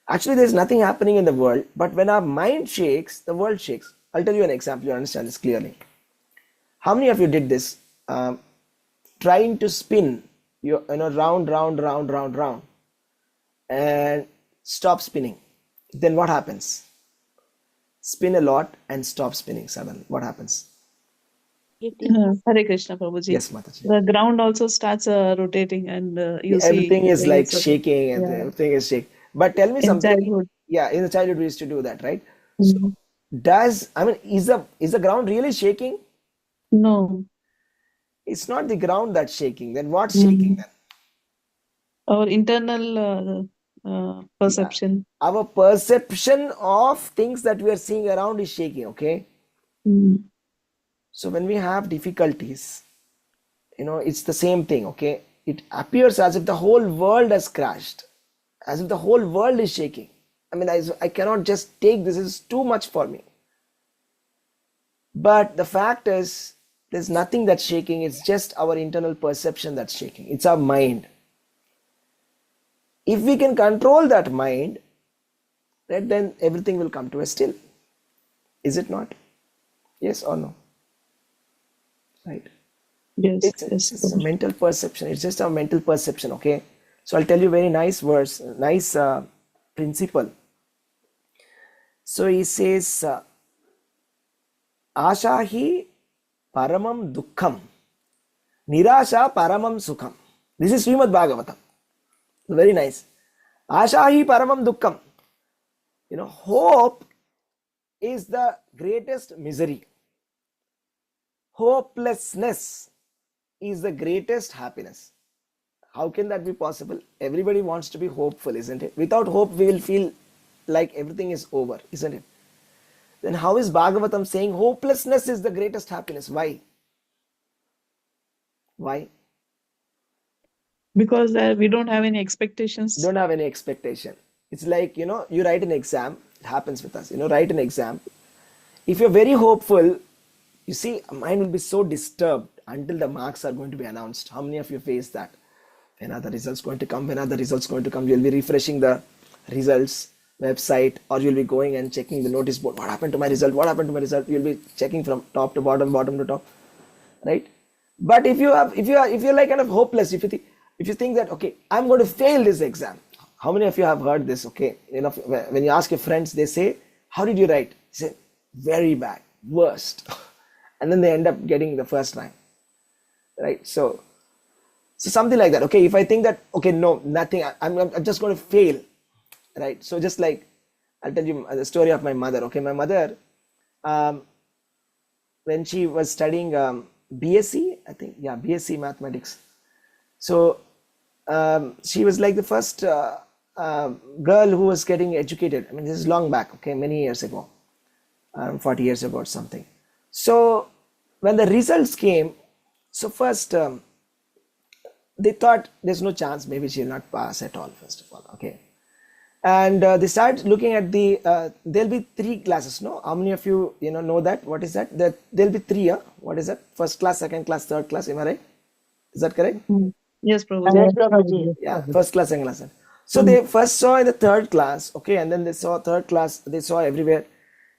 Speaker 1: Actually, there's nothing happening in the world, but when our mind shakes, the world shakes. I'll tell you an example, you understand this clearly. How many of you did this? Trying to spin, round, and stop spinning. Then what happens? Spin a lot and stop spinning suddenly. What happens?
Speaker 8: Hare Krishna, Prabhuji.
Speaker 1: Yes, Mataji.
Speaker 8: The ground also starts rotating, and you see
Speaker 1: everything is like
Speaker 8: things
Speaker 1: shaking, and everything is shaking. But tell me
Speaker 8: in
Speaker 1: something.
Speaker 8: childhood.
Speaker 1: Yeah, in the childhood we used to do that, right? So is the ground really shaking?
Speaker 8: No,
Speaker 1: It's not the ground that's shaking. Then what's shaking then?
Speaker 8: our internal perception.
Speaker 1: Our perception of things that we are seeing around is shaking, okay? So when we have difficulties, it's the same thing, okay? It appears as if the whole world has crashed, as if the whole world is shaking. I mean, I cannot just take this, is too much for me. But the fact is, there's nothing that's shaking. It's just our internal perception that's shaking. It's our mind. If we can control that mind, then everything will come to a still. Is it not? Yes or no? Right?
Speaker 8: Yes,
Speaker 1: It's a mental perception. It's just our mental perception, okay? So I'll tell you a very nice verse, nice principle. So he says, Ashahi paramam dukkham, nirasha paramam sukham. This is Srimad Bhagavatam. Very nice. Ashahi paramam dukkham. Hope is the greatest misery. Hopelessness is the greatest happiness. How can that be possible? Everybody wants to be hopeful, isn't it? Without hope, we will feel like everything is over, isn't it? Then how is Bhagavatam saying hopelessness is the greatest happiness? Why? Why?
Speaker 8: Because we don't have any
Speaker 1: You
Speaker 8: expectations.
Speaker 1: don't have any expectation. It's like, you write an exam. It happens with us. Write an exam. If you're very hopeful, you see, mind will be so disturbed until the marks are going to be announced. How many of you face that? When are the results going to come? When are the results going to come? You'll be refreshing the results website, or you'll be going and checking the notice board. What happened to my result? What happened to my result? You'll be checking from top to bottom, bottom to top, right? But if you're like kind of hopeless, if you think that, okay, I'm going to fail this exam. How many of you have heard this? Okay, when you ask your friends, they say, how did you write? They say, very bad, worst. And then they end up getting the first rank, right? So something like that. Okay, if I think that, okay, no, nothing, I'm just going to fail, right? So just like, I'll tell you the story of my mother. Okay, my mother, when she was studying BSc, I think, yeah, BSc mathematics. So she was like the first girl who was getting educated. I mean, this is long back, okay, many years ago, 40 years ago or something. So when the results came, so first they thought there's no chance, maybe she'll not pass at all, first of all, okay. And they started looking at there'll be 3 classes, no? How many of you, know that? What is that? There'll be 3, what is that? First class, second class, third class, am I right? Is that correct?
Speaker 8: Yes, Prabhuji.
Speaker 4: Yes, Prabhuji.
Speaker 1: Yeah, first class, second class. So they first saw in the third class, okay, and then they saw third class, they saw everywhere,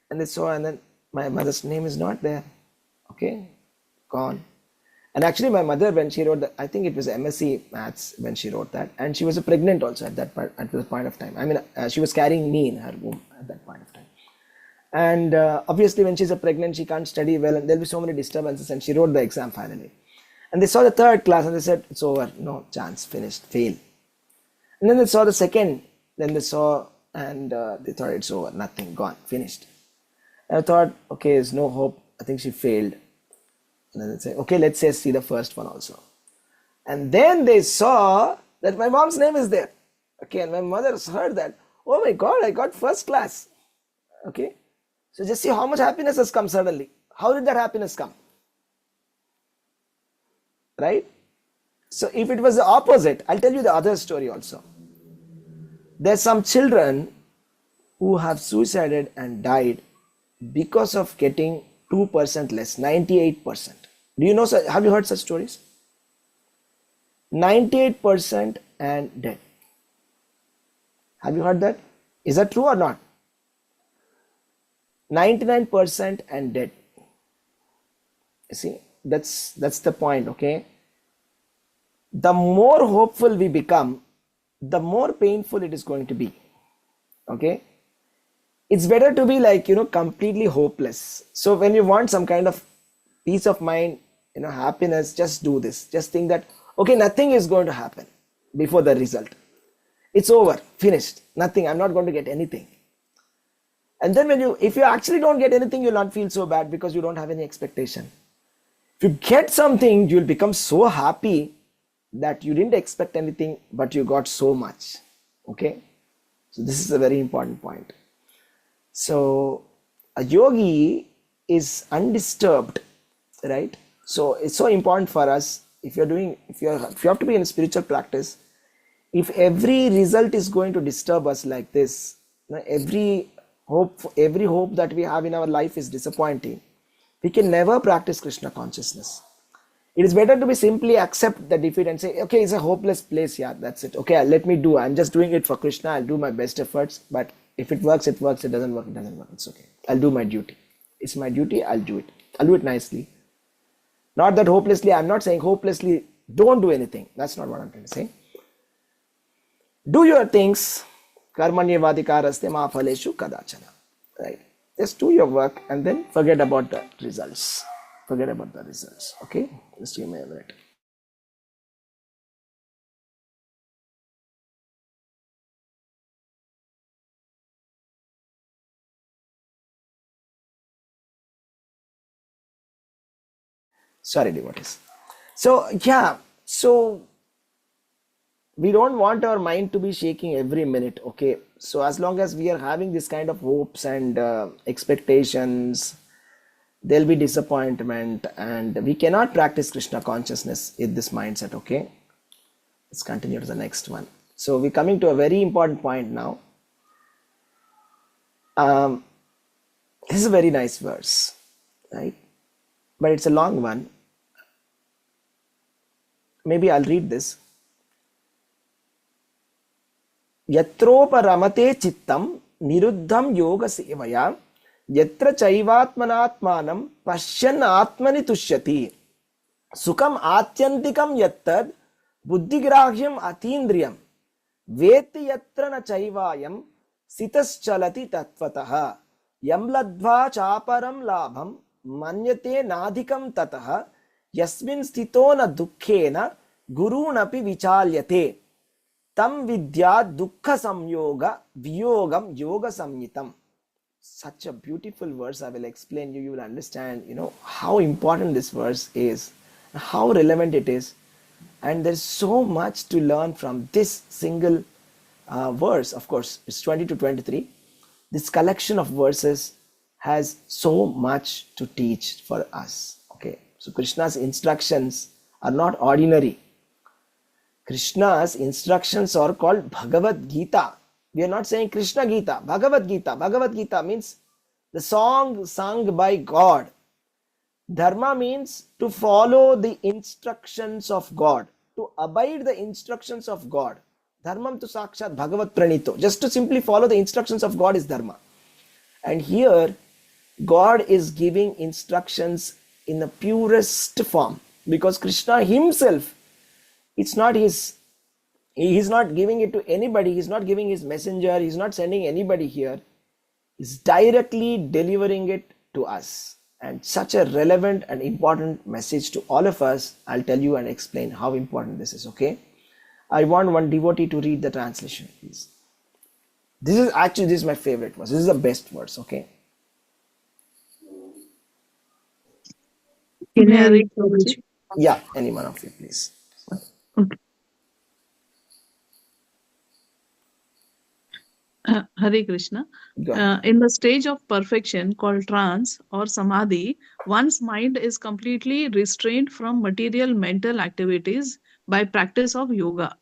Speaker 1: and then my mother's name is not there, okay, gone. And actually my mother, when she wrote I think it was MSc Maths when she wrote that, and she was pregnant also at that point of time. I mean, she was carrying me in her womb at that point of time. And obviously when she's pregnant, she can't study well, and there'll be so many disturbances, and she wrote the exam finally. And they saw the third class and they said, it's over, no chance, finished, fail. And then they saw the second, then they saw, and they thought it's over, nothing, gone, finished. And I thought, okay, there's no hope, I think she failed. And then they say, okay, let's say see the first one also. And then they saw that my mom's name is there. Okay, and my mother heard that. Oh my God, I got first class. Okay, so just see how much happiness has come suddenly. How did that happiness come? Right? So if it was the opposite, I'll tell you the other story also. There's some children who have suicided and died because of getting 2% less, 98%. Do you know, have you heard such stories? 98% and dead. Have you heard that? Is that true or not? 99% and dead. You see, that's the point, okay? The more hopeful we become, the more painful it is going to be, okay? It's better to be like, completely hopeless. So when you want some kind of peace of mind, happiness, just do this. Just think that, okay, nothing is going to happen before the result. It's over, finished, nothing, I'm not going to get anything. And then if you actually don't get anything, you'll not feel so bad because you don't have any expectation. If you get something, you'll become so happy that you didn't expect anything, but you got so much, okay? So this is a very important point. So a yogi is undisturbed, right? So it's so important for us, if you have to be in a spiritual practice, if every result is going to disturb us like this, every hope that we have in our life is disappointing, we can never practice Krishna consciousness. It is better to be simply accept the defeat and say, okay, it's a hopeless place, yeah, that's it. Okay, let me do, I'm just doing it for Krishna, I'll do my best efforts, but if it works, it works, it doesn't work, it doesn't work, it's okay. I'll do my duty. It's my duty, I'll do it. I'll do it nicely. Not that hopelessly, I'm not saying hopelessly, don't do anything. That's not what I'm trying to say. Do your things, karmanyevadikaraste ma phaleshu kadachana. Right? Just do your work and then forget about the results. Forget about the results. Okay? Just give me a minute. Sorry, devotees. So, yeah. So, we don't want our mind to be shaking every minute. Okay, so as long as we are having this kind of hopes and expectations, there'll be disappointment, and we cannot practice Krishna consciousness in this mindset. Okay, let's continue to the next one. So we're coming to a very important point now. This is a very nice verse, right? But it's a long one. Maybe I'll read this. Yatroparamate chittam niruddham yoga sevaya yatra chaivatmanatmanam pashyan atmani tushyati sukam atyantikam yattad buddhigrahyam atindriyam veti yatra na chaivayam sitaschalati tatvatah yam ladva chaparam labham manyate nadhikam tatah yasmin sthito na dukkhena gurunapi vichalyate tam vidya dukkha samyoga viyogam yoga samyitam. Such a beautiful verse. I will explain you. You will understand, how important this verse is, how relevant it is, and there's so much to learn from this single verse. Of course, it's 20 to 23. This collection of verses has so much to teach for us. Okay, so Krishna's instructions are not ordinary. Krishna's instructions are called Bhagavad Gita. We are not saying Krishna Gita, Bhagavad Gita. Bhagavad Gita means the song sung by God. Dharma means to follow the instructions of God, to abide the instructions of God. Dharmam tu sakshat bhagavat pranito. Just to simply follow the instructions of God is dharma. And here, God is giving instructions in the purest form, because Krishna himself, it's not his, he's not giving it to anybody, he's not giving his messenger, he's not sending anybody here, he's directly delivering it to us. And such a relevant and important message to all of us. I'll tell you and explain how important this is. Okay, I want one devotee to read the translation, please. This is my favorite verse. This is the best verse. Okay,
Speaker 8: Can I read, Prabhuji?
Speaker 1: yeah, any one of you, please.
Speaker 8: Okay. Hare Krishna.
Speaker 1: Go ahead.
Speaker 8: In the stage of perfection called trance or samadhi, one's mind is completely restrained from material mental activities by practice of yoga.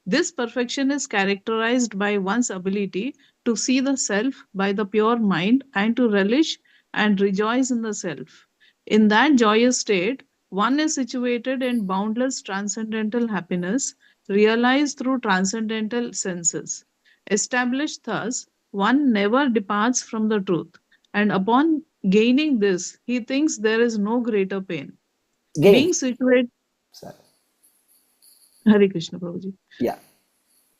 Speaker 8: This perfection is characterized by one's ability to see the self by the pure mind and to relish and rejoice in the self. In that joyous state, one is situated in boundless transcendental happiness, realized through transcendental senses. Established thus, one never departs from the truth, and upon gaining this, he thinks there is no greater pain. Being situated,
Speaker 1: Sorry.
Speaker 8: Hare Krishna Prabhuji.
Speaker 1: Yeah.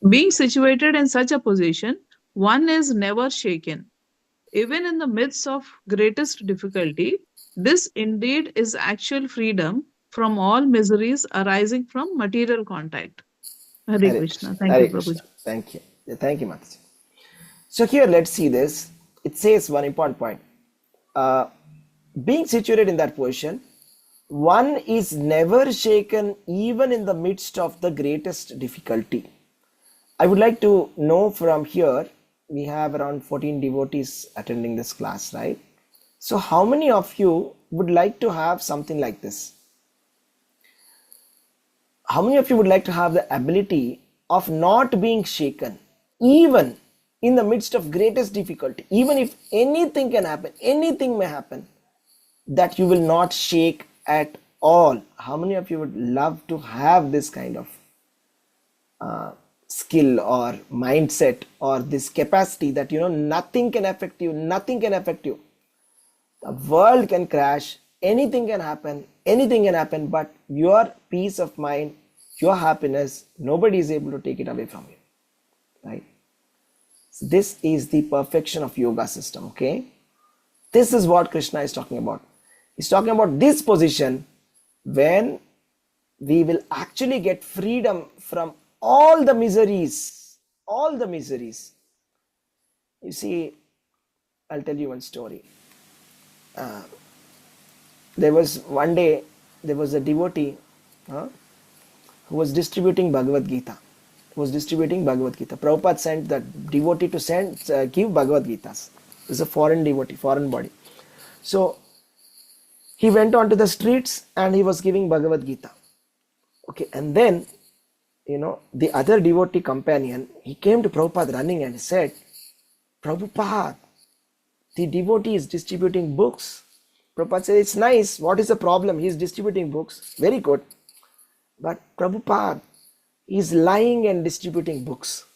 Speaker 8: Being situated in such a position, one is never shaken. Even in the midst of greatest difficulty, this indeed is actual freedom from all miseries arising from material contact. Hare Krishna. Thank you, Prabhuji.
Speaker 1: Thank you. Thank you, Mataji. So here, let's see this. It says one important point. Being situated in that position, one is never shaken even in the midst of the greatest difficulty. I would like to know from here, we have around 14 devotees attending this class, right? So how many of you would like to have something like this? How many of you would like to have the ability of not being shaken, even in the midst of greatest difficulty, even if anything can happen, anything may happen, that you will not shake at all? How many of you would love to have this kind of skill or mindset or this capacity that nothing can affect you, nothing can affect you? The world can crash, anything can happen, but your peace of mind, your happiness, nobody is able to take it away from you, right? So this is the perfection of yoga system. Okay, this is what Krishna is talking about. He's talking about this position when we will actually get freedom from all the miseries. You see, I'll tell you one story. There was one day, there was a devotee who was distributing Bhagavad Gita. was distributing Bhagavad Gita. Prabhupada sent that devotee to give Bhagavad Gitas. It's a foreign devotee, foreign body. So he went onto the streets and he was giving Bhagavad Gita. Okay, and then, the other devotee companion, he came to Prabhupada running and he said, Prabhupada, the devotee is distributing books. Prabhupada said, it's nice. What is the problem? He is distributing books. Very good. But Prabhupada is lying and distributing books.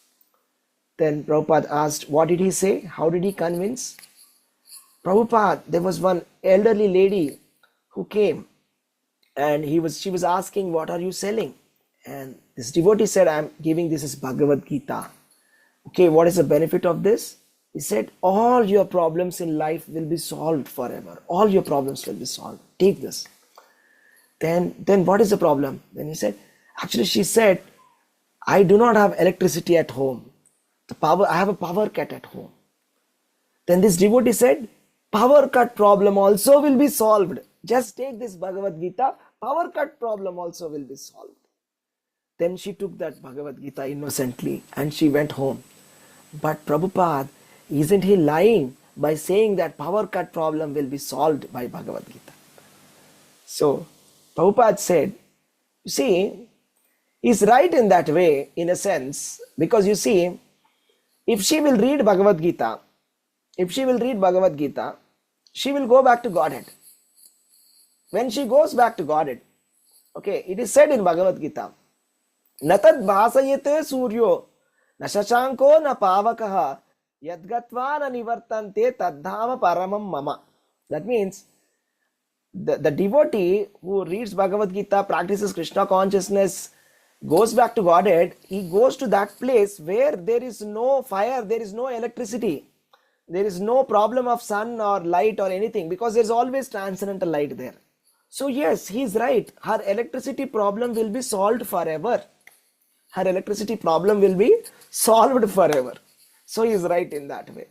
Speaker 1: Then Prabhupada asked, what did he say? How did he convince? Prabhupada, there was one elderly lady who came and she was asking, what are you selling? And this devotee said, I'm giving this as Bhagavad Gita. Okay, what is the benefit of this? He said, all your problems in life will be solved forever. All your problems will be solved. Take this. Then what is the problem? Then he said, actually she said, I do not have electricity at home. I have a power cut at home. Then this devotee said, power cut problem also will be solved. Just take this Bhagavad Gita, power cut problem also will be solved. Then she took that Bhagavad Gita innocently and she went home. But Prabhupada, isn't he lying by saying that power cut problem will be solved by Bhagavad Gita? So Prabhupada said, you see, he's right in that way, in a sense, because you see, if she will read Bhagavad Gita, she will go back to Godhead. When she goes back to Godhead, okay, it is said in Bhagavad Gita, Natad bhasayate suryo, na shashanko na pavakaha, yadgatva na nivartante tadhama paramam mama. That means, the devotee who reads Bhagavad Gita, practices Krishna consciousness, goes back to Godhead, he goes to that place where there is no fire, there is no electricity, there is no problem of sun or light or anything, because there is always transcendental light there. So yes, he is right. Her electricity problem will be solved forever. Her electricity problem will be solved forever. So he is right in that way.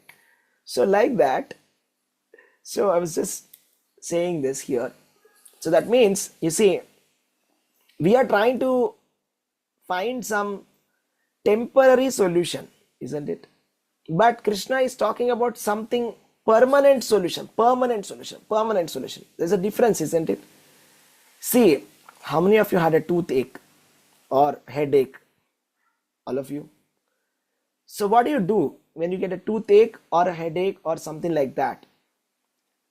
Speaker 1: So like that, so I was just saying this here. So that means, you see, we are trying to find some temporary solution, isn't it? But Krishna is talking about something permanent solution. There's a difference, isn't it? See, how many of you had a toothache or headache? All of you. So what do you do when you get a toothache or a headache or something like that?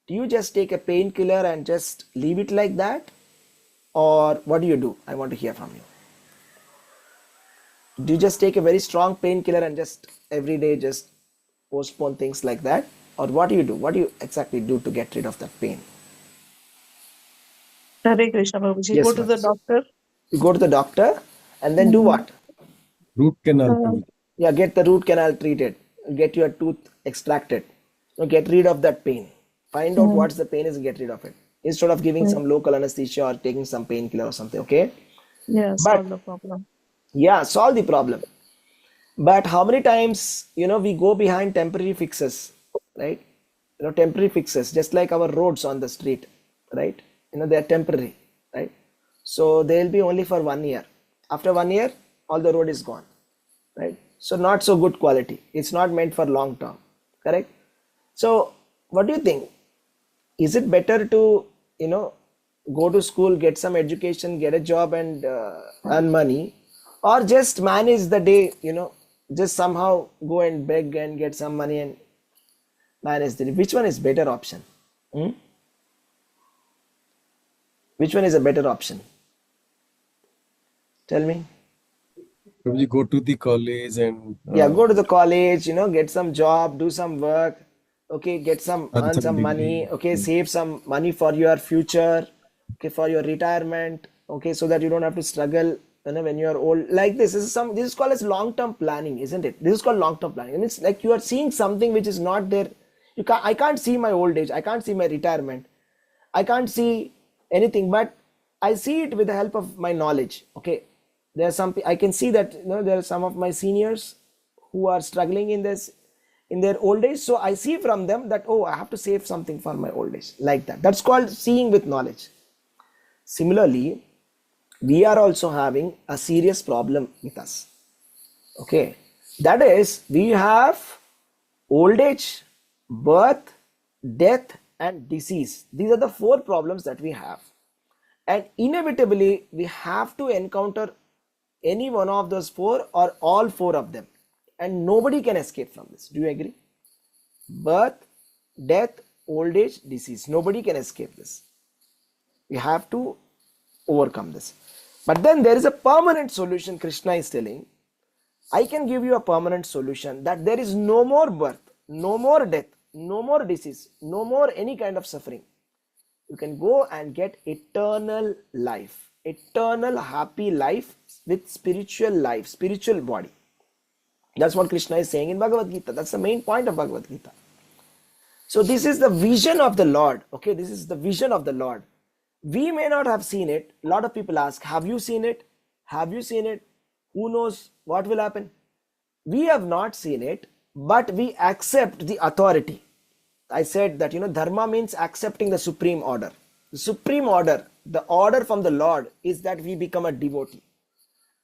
Speaker 1: Do you just take a painkiller and just leave it like that? Or what do you do? I want to hear from you. Do you just take a very strong painkiller and just every day just postpone things like that? Or what do you do? What do you exactly do to get rid of that pain?
Speaker 8: Hare Krishna Prabhuji.
Speaker 1: Yes,
Speaker 8: Go to the doctor.
Speaker 1: You go to the doctor and then do what?
Speaker 6: Root canal.
Speaker 1: Yeah, get the root canal treated. Get your tooth extracted. Get rid of that pain. Find out what's the pain is and get rid of it. Instead of giving some local anesthesia or taking some painkiller or something, okay?
Speaker 8: Yeah, solve the problem.
Speaker 1: Yeah, solve the problem. But how many times, we go behind temporary fixes, right? Temporary fixes, just like our roads on the street, right? They are temporary, right? So they'll be only for 1 year. After 1 year, all the road is gone, right? So not so good quality. It's not meant for long term, correct? So what do you think? Is it better to, go to school, get some education, get a job and earn money, or just manage the day, just somehow go and beg and get some money and manage the day? Which one is better option? Which one is a better option? Tell me.
Speaker 6: You go to the college and
Speaker 1: Yeah, go to the college, get some job, do some work, okay, earn some money, okay, save some money for your future, okay, for your retirement, okay, so that you don't have to struggle, when you are old. Like this is called as long-term planning, isn't it? This is called long-term planning. It's like you are seeing something which is not there. I can't see my old age, I can't see my retirement, I can't see anything, but I see it with the help of my knowledge, okay. There's something I can see that there are some of my seniors who are struggling in their old age. So I see from them that, oh, I have to save something for my old age, like that. That's called seeing with knowledge. Similarly, we are also having a serious problem with us. Okay, that is, we have old age, birth, death, and disease. These are the four problems that we have, and inevitably we have to encounter any one of those four or all four of them, and nobody can escape from this. Do you agree? Birth, death, old age, disease, nobody can escape this. We have to overcome this. But then there is a permanent solution. Krishna is telling, I can give you a permanent solution, that there is no more birth, no more death, no more disease, no more any kind of suffering. You can go and get eternal life, eternal happy life with spiritual life, spiritual body. That's what Krishna is saying in Bhagavad Gita. That's the main point of Bhagavad Gita. So this is the vision of the Lord. Okay, this is the vision of the Lord. We may not have seen it. A lot of people ask, have you seen it? Have you seen it? Who knows what will happen? We have not seen it, but we accept the authority. I said that, dharma means accepting the supreme order. The supreme order, the order from the Lord, is that we become a devotee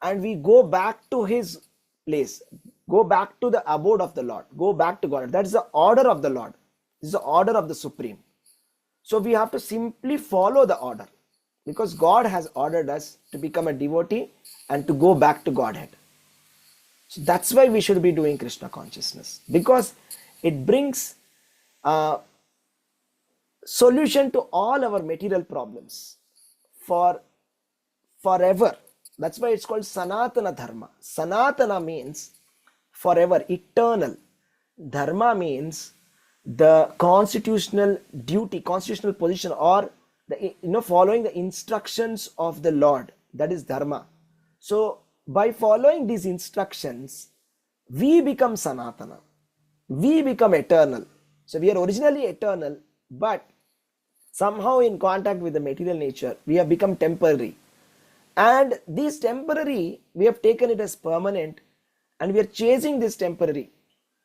Speaker 1: and we go back to his place, go back to the abode of the Lord, go back to God. That is the order of the Lord. This is the order of the supreme. So we have to simply follow the order, because God has ordered us to become a devotee and to go back to Godhead. So that's why we should be doing Krishna consciousness, because it brings a solution to all our material problems for forever. That's why it's called Sanatana Dharma. Sanatana means forever, eternal. Dharma means the constitutional duty, constitutional position, or the following the instructions of the Lord. That is dharma. So by following these instructions, we become Sanatana, we become eternal. So we are originally eternal, but somehow in contact with the material nature, we have become temporary. And this temporary, we have taken it as permanent, and we are chasing this temporary,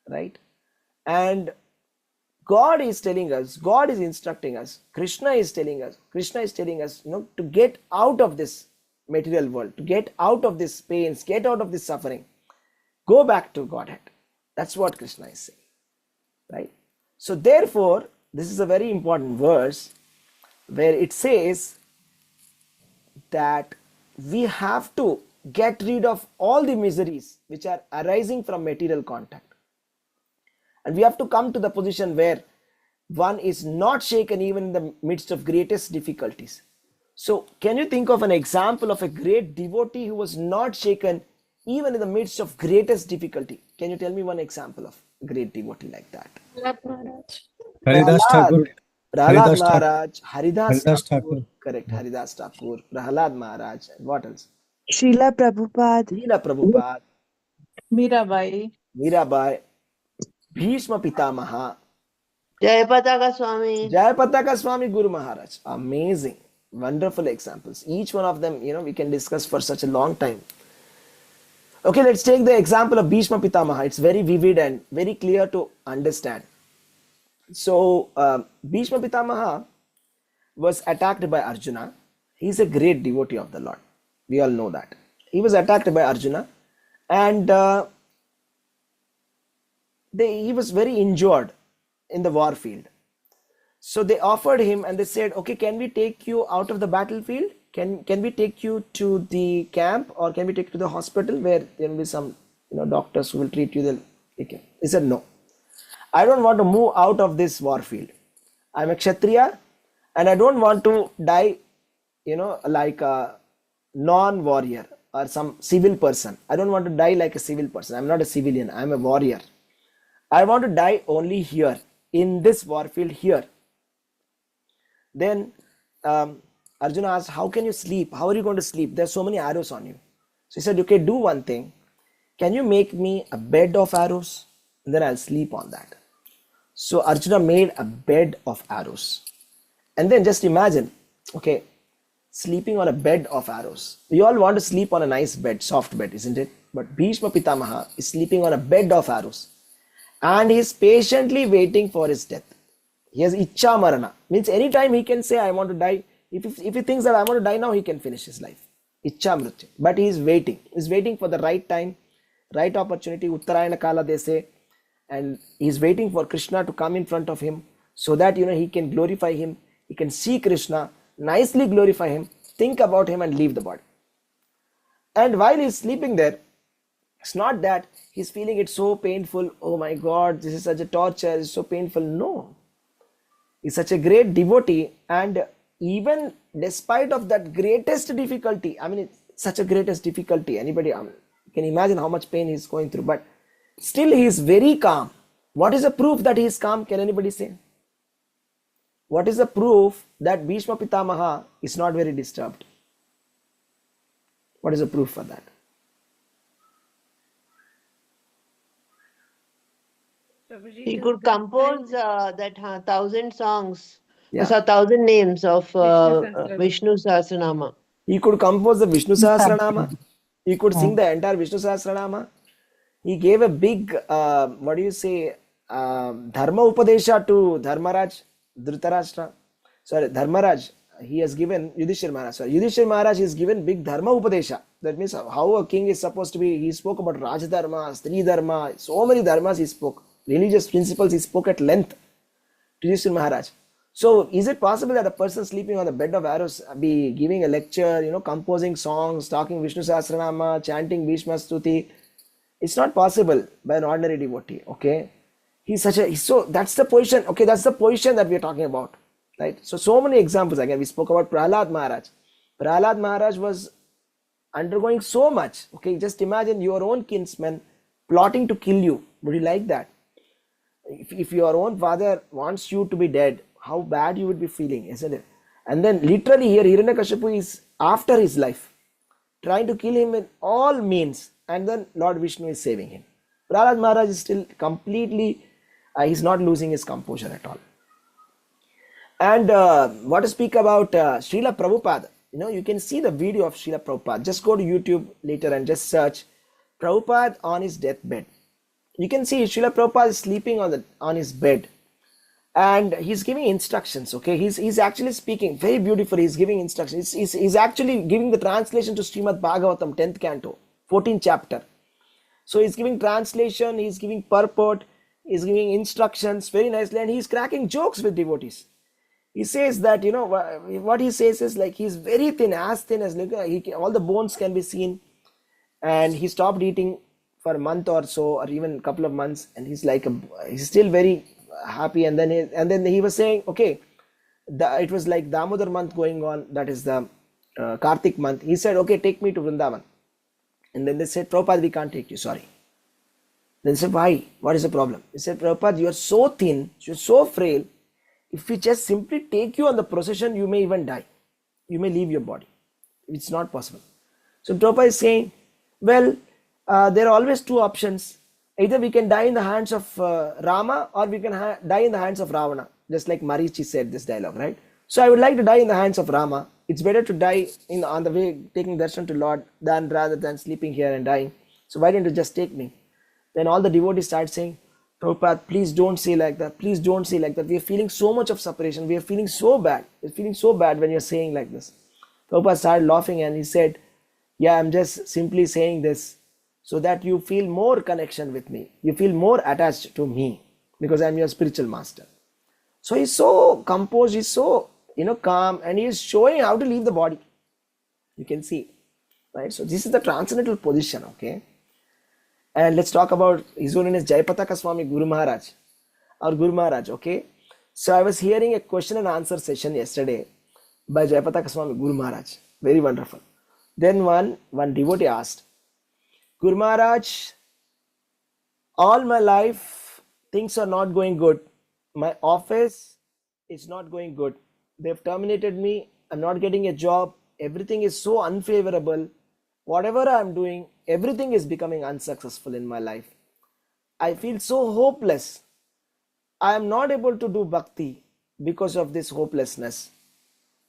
Speaker 1: right? And God is telling us, God is instructing us, Krishna is telling us, to get out of this material world, to get out of this pains, get out of this suffering, go back to Godhead. That's what Krishna is saying, right? So therefore, this is a very important verse where it says that we have to get rid of all the miseries which are arising from material contact. And we have to come to the position where one is not shaken even in the midst of greatest difficulties. So can you think of an example of a great devotee who was not shaken even in the midst of greatest difficulty? Can you tell me one example of a great devotee like that?
Speaker 7: Prahlad Maharaj.
Speaker 6: Haridas Thakur.
Speaker 1: Prahlad Maharaj, Haridas
Speaker 6: Haridas
Speaker 1: Thakur.
Speaker 6: Thakur.
Speaker 1: Correct, Haridas Thakur, Prahlad Maharaj. And what else?
Speaker 9: Srila Prabhupada.
Speaker 1: Srila Prabhupada,
Speaker 8: Mirabai.
Speaker 1: Mirabai, Bhishma Pitamaha,
Speaker 4: Jayapataka Swami.
Speaker 1: Jayapataka Swami Guru Maharaj. Amazing, wonderful examples. Each one of them, we can discuss for such a long time. Okay, let's take the example of Bhishma Pitamaha. It's very vivid and very clear to understand. So, Bhishma Pitamaha was attacked by Arjuna. He's a great devotee of the Lord. We all know that. He was attacked by Arjuna, and he was very injured in the war field. So they offered him and they said, okay, can we take you out of the battlefield? Can we take you to the camp, or can we take you to the hospital where there will be some doctors who will treat you? He said, no, I don't want to move out of this war field. I'm a Kshatriya and I don't want to die like a non-warrior or some civil person. I don't want to die like a civil person. I'm not a civilian, I'm a warrior. I want to die only here, in this war field here. Then Arjuna asked, how can you sleep? How are you going to sleep? There's so many arrows on you. So he said, okay, do one thing. Can you make me a bed of arrows? And then I'll sleep on that. So Arjuna made a bed of arrows. And then just imagine, okay, sleeping on a bed of arrows. We all want to sleep on a nice bed, soft bed, isn't it? But Bhishma Pitamaha is sleeping on a bed of arrows. And he is patiently waiting for his death. He has Ichcha Marana. Means anytime he can say, I want to die. If he thinks that I want to die now, he can finish his life. Ichcha Mrityu. But he is waiting. He is waiting for the right time. right opportunity, Uttarayana Kala they say, and he's waiting for Krishna to come in front of him so that he can glorify him, he can see Krishna, nicely glorify him, think about him and leave the body. And while he's sleeping there, it's not that he's feeling it so painful, oh my god, this is such a torture, it's so painful. No, he's such a great devotee, and even despite of that greatest difficulty, I mean it's such a greatest difficulty, anybody can imagine how much pain he's going through, but still he is very calm. What is the proof that he is calm? Can anybody say? What is the proof that Bhishma Pitamaha is not very disturbed? What is the proof for that?
Speaker 4: He could compose that 1,000 songs,
Speaker 1: Yeah.
Speaker 4: so 1,000 names of Vishnu Sahasranama.
Speaker 1: He could compose the Vishnu Sahasranama. He could sing the entire Vishnu Sahasranama. He gave a big, Dharma Upadesha to Dharmaraj, Dhritarashtra. Sorry, Dharmaraj. He has given Yudhishthir Maharaj. Sorry, Yudhishthir Maharaj is given big Dharma Upadesha. That means how a king is supposed to be. He spoke about Raj Dharma, Stri Dharma, so many dharmas he spoke. Religious principles he spoke at length to Yudhishthir Maharaj. So is it possible that a person sleeping on the bed of arrows be giving a lecture, composing songs, talking Vishnu Sahasranama, chanting Bhishma Stuti? It's not possible by an ordinary devotee, okay? So that's the position, okay, that's the position that we're talking about, right? So many examples, again, we spoke about Prahlad Maharaj. Prahlad Maharaj was undergoing so much, okay? Just imagine your own kinsman plotting to kill you. Would you like that? If your own father wants you to be dead, how bad you would be feeling, isn't it? And then literally here Hiranyakashipu is after his life, trying to kill him in all means, and then Lord Vishnu is saving him. Prahlad Maharaj is still completely, he's not losing his composure at all. And what to speak about Srila Prabhupada, you can see the video of Srila Prabhupada. Just go to YouTube later and just search Prabhupada on his deathbed. You can see Srila Prabhupada is sleeping on his bed, and he's giving instructions, okay? He's actually speaking very beautifully. He's giving instructions. He's actually giving the translation to Srimad Bhagavatam, 10th canto, 14th chapter. So he's giving translation, he's giving purport, he's giving instructions very nicely, and he's cracking jokes with devotees. He says that, what he says is like he's very thin as all the bones can be seen, and he stopped eating for a month or so, or even a couple of months, and he's still very happy. And then he was saying, okay, it was like Damodar month going on, that is the Kartik month. He said, okay, take me to Vrindavan. And then they said, Prabhupada, we can't take you, sorry. Then they said, why? What is the problem? He said, Prabhupada, you are so thin, you are so frail. If we just simply take you on the procession, you may even die. You may leave your body. It's not possible. So Prabhupada is saying, well, there are always two options. Either we can die in the hands of Rama, or we can die in the hands of Ravana. Just like Marichi said this dialogue, right? So I would like to die in the hands of Rama. It's better to die on the way taking darshan to Lord rather than sleeping here and dying. So why don't you just take me? Then all the devotees start saying, Prabhupada, please don't say like that. Please don't say like that. We are feeling so much of separation. We are feeling so bad. We're feeling so bad when you're saying like this. Prabhupada started laughing and he said, yeah, I'm just simply saying this so that you feel more connection with me. You feel more attached to me because I'm your spiritual master. So he's so composed, he's so calm, and he's showing how to leave the body. You can see, right? So this is the transcendental position, okay? And let's talk about His Holiness Jayapataka Swami Guru Maharaj, our Guru Maharaj, okay? So I was hearing a question and answer session yesterday by Jayapataka Swami Guru Maharaj. Very wonderful. Then one devotee asked, Guru Maharaj, all my life things are not going good. My office is not going good. They've terminated me. I'm not getting a job. Everything is so unfavorable. Whatever I'm doing, everything is becoming unsuccessful in my life. I feel so hopeless. I am not able to do bhakti because of this hopelessness.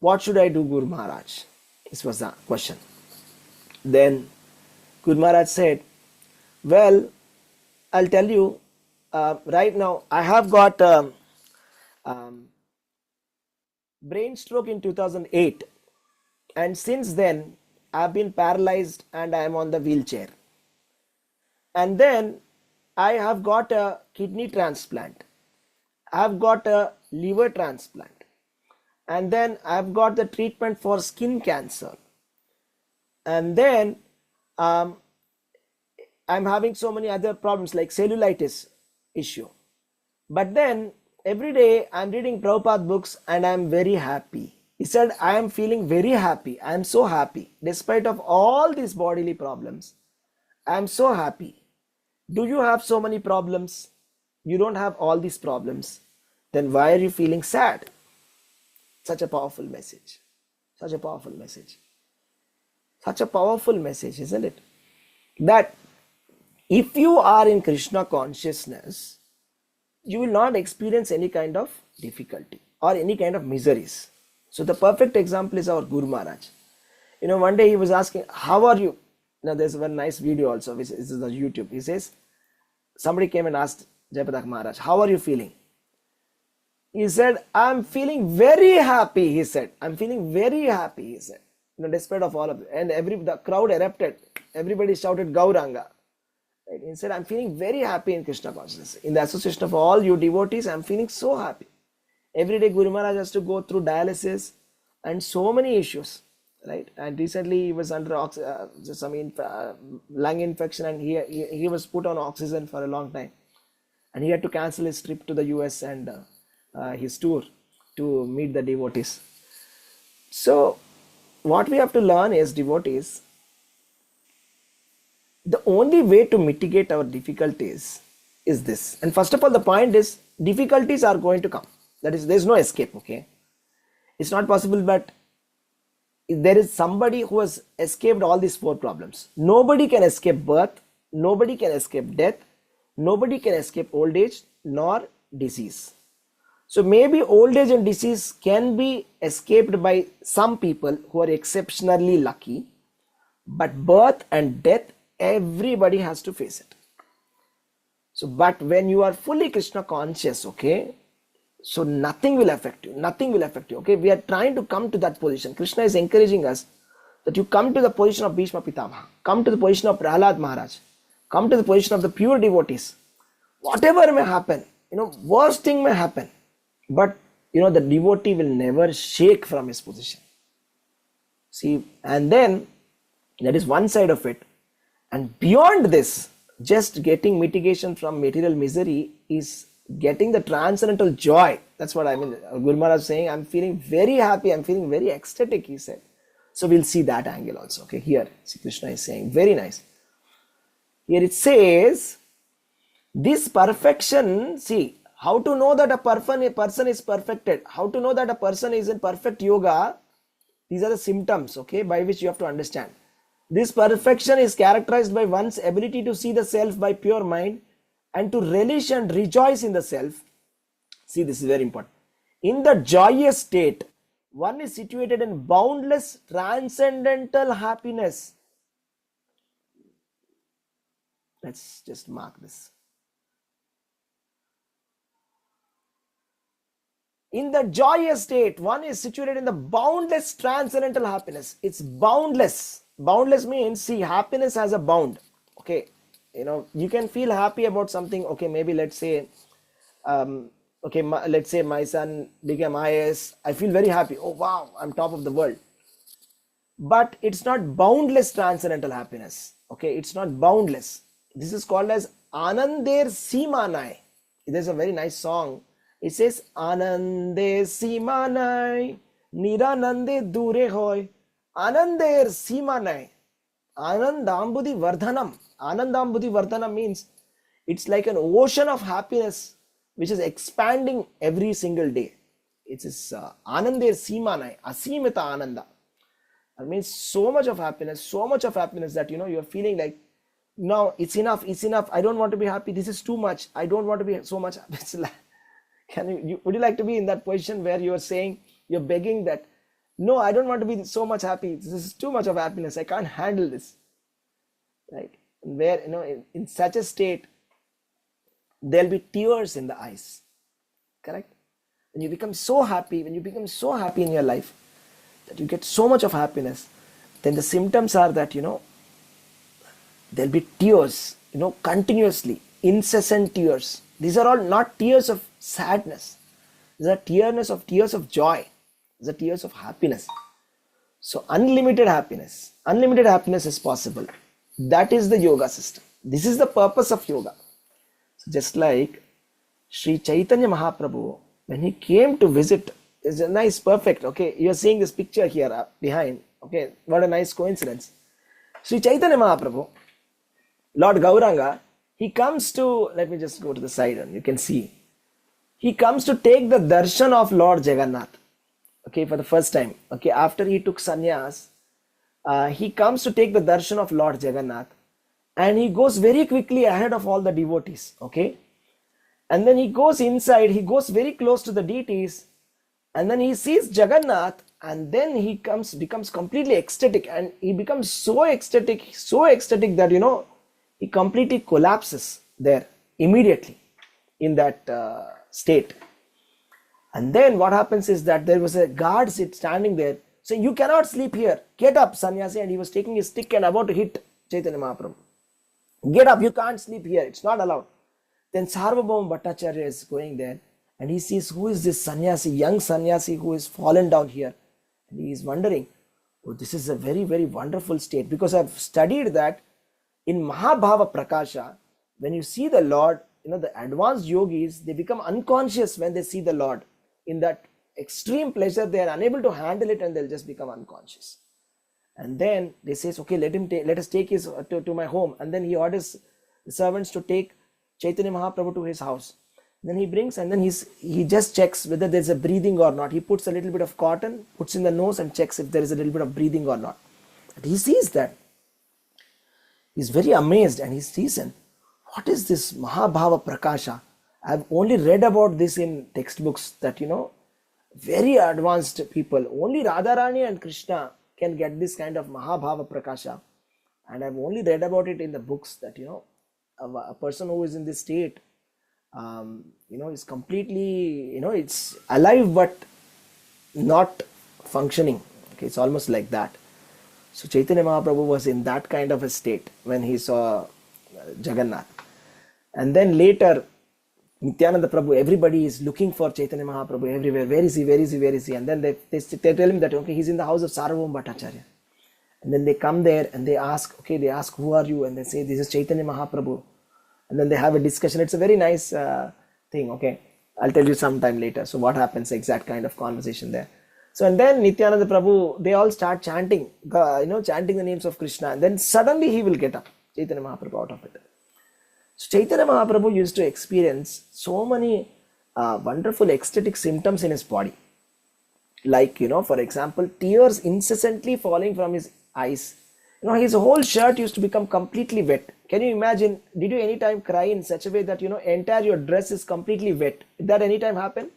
Speaker 1: What should I do, Guru Maharaj? This was the question. Then Guru Maharaj said, well, I'll tell you, right now I have got brain stroke in 2008, and since then I've been paralyzed and I am on the wheelchair. and then I have got a kidney transplant, I've got a liver transplant, and then I've got the treatment for skin cancer, and then I'm having so many other problems like cellulitis issue. But then every day I'm reading Prabhupada books and I'm very happy. He said, I am feeling very happy. I am so happy. Despite of all these bodily problems, I am so happy. Do you have so many problems? You don't have all these problems. Then why are you feeling sad? Such a powerful message. Such a powerful message. Such a powerful message, isn't it? That if you are in Krishna consciousness, you will not experience any kind of difficulty or any kind of miseries. So the perfect example is our Guru Maharaj. One day he was asking, how are you? Now there's one nice video also, this is on YouTube. He says, somebody came and asked Jayapatak Maharaj, how are you feeling? He said, I'm feeling very happy, he said. I'm feeling very happy, he said. Despite of all of it. And the crowd erupted. Everybody shouted Gauranga. Right? He said, I'm feeling very happy in Krishna consciousness. In the association of all you devotees, I'm feeling so happy. Every day Guru Maharaj has to go through dialysis and so many issues. Right? And recently he was under lung infection, and he was put on oxygen for a long time. And he had to cancel his trip to the US and his tour to meet the devotees. So what we have to learn is, devotees, the only way to mitigate our difficulties is this. And first of all, the point is, difficulties are going to come. That is, there's no escape, okay? It's not possible, but there is somebody who has escaped all these four problems. Nobody can escape birth, nobody can escape death, nobody can escape old age nor disease. So maybe old age and disease can be escaped by some people who are exceptionally lucky, but birth and death, everybody has to face it. So, but when you are fully Krishna conscious, okay, so nothing will affect you, nothing will affect you, okay. We are trying to come to that position. Krishna is encouraging us that you come to the position of Bhishma Pitamaha, come to the position of Prahlad Maharaj, come to the position of the pure devotees. Whatever may happen, worst thing may happen, but the devotee will never shake from his position. See, and then that is one side of it. And beyond this, just getting mitigation from material misery is getting the transcendental joy. That's what I mean. Guru Maharaj is saying, I'm feeling very happy, I'm feeling very ecstatic, he said. So we'll see that angle also. Okay, here, see, Krishna is saying, very nice. Here it says, this perfection, see, how to know that a person is perfected, how to know that a person is in perfect yoga, these are the symptoms, okay, by which you have to understand. This perfection is characterized by one's ability to see the self by pure mind and to relish and rejoice in the self. See, this is very important. In the joyous state, one is situated in boundless transcendental happiness. Let's just mark this. In the joyous state, one is situated in the boundless transcendental happiness. It's boundless. Boundless means, see, happiness has a bound. Okay, you can feel happy about something. Okay, maybe let's say, let's say my son became IAS. I feel very happy. Oh wow, I'm top of the world. But it's not boundless transcendental happiness. Okay, it's not boundless. This is called as Anander Simanai. There's a very nice song. It says, Anande Simanai, Niranande Dure Hoy. Anander Simanai. Anandambudhi Vardhanam. Anandambudhi Vardhanam means it's like an ocean of happiness which is expanding every single day. It is Anander Simanai, Asimita Ananda. That means so much of happiness that you're feeling like, no, it's enough, I don't want to be happy, this is too much, I don't want to be so much happy. Would you like to be in that position where you're saying, you're begging that, no, I don't want to be so much happy, this is too much of happiness, I can't handle this, right? Where in such a state there'll be tears in the eyes, correct? When you become so happy in your life that you get so much of happiness, then the symptoms are that there'll be tears continuously, incessant tears. These are all not tears of sadness. These are tears of joy. These are tears of happiness. So unlimited happiness is possible. That is the yoga system. This is the purpose of yoga. So just like Sri Chaitanya Mahaprabhu, when he came to visit, is a nice, perfect. Okay, you are seeing this picture here behind. Okay, what a nice coincidence. Sri Chaitanya Mahaprabhu, Lord Gauranga, he comes to, let me just go to the side and you can see. He comes to take the darshan of Lord Jagannath. Okay, for the first time. Okay, after he took sannyas, he comes to take the darshan of Lord Jagannath, and he goes very quickly ahead of all the devotees. Okay, and then he goes inside, he goes very close to the deities, and then he sees Jagannath, and then he becomes completely ecstatic, and he becomes so ecstatic that he completely collapses there immediately in that state. And then what happens is that there was a guard standing there saying, "You cannot sleep here. Get up, sannyasi." And he was taking his stick and about to hit Chaitanya Mahaprabhu. "Get up, you can't sleep here. It's not allowed." Then Sarvabhauma Bhattacharya is going there and he sees, who is this sannyasi, young sannyasi who is fallen down here. And he is wondering, oh, this is a very, very wonderful state, because I've studied that in Mahabhava Prakasha, when you see the Lord, the advanced yogis, they become unconscious when they see the Lord. In that extreme pleasure, they are unable to handle it and they'll just become unconscious. And then they says, okay, let us take his to my home. And then he orders the servants to take Chaitanya Mahaprabhu to his house. And then he brings, and then he just checks whether there's a breathing or not. He puts a little bit of cotton, puts in the nose and checks if there is a little bit of breathing or not. And he sees that. He's very amazed and he sees, and what is this Mahabhava Prakasha? I've only read about this in textbooks that, very advanced people, only Radharani and Krishna can get this kind of Mahabhava Prakasha. And I've only read about it in the books that, a person who is in this state, is completely, it's alive but not functioning. Okay, it's almost like that. So Chaitanya Mahaprabhu was in that kind of a state when he saw Jagannath. And then later, Nityananda Prabhu, everybody is looking for Chaitanya Mahaprabhu everywhere. Where is he? Where is he? Where is he? And then they tell him that, okay, he's in the house of Sarvabhauma Bhattacharya. And then they come there and they ask, who are you? And they say, this is Chaitanya Mahaprabhu. And then they have a discussion. It's a very nice thing. Okay, I'll tell you sometime later. So what happens, exact kind of conversation there. So, and then Nityananda Prabhu, they all start chanting, chanting the names of Krishna. And then suddenly he will get up, Chaitanya Mahaprabhu, out of it. So Chaitanya Mahaprabhu used to experience so many wonderful ecstatic symptoms in his body. Like, for example, tears incessantly falling from his eyes. His whole shirt used to become completely wet. Can you imagine, did you anytime cry in such a way that, entire your dress is completely wet? Did that anytime happen?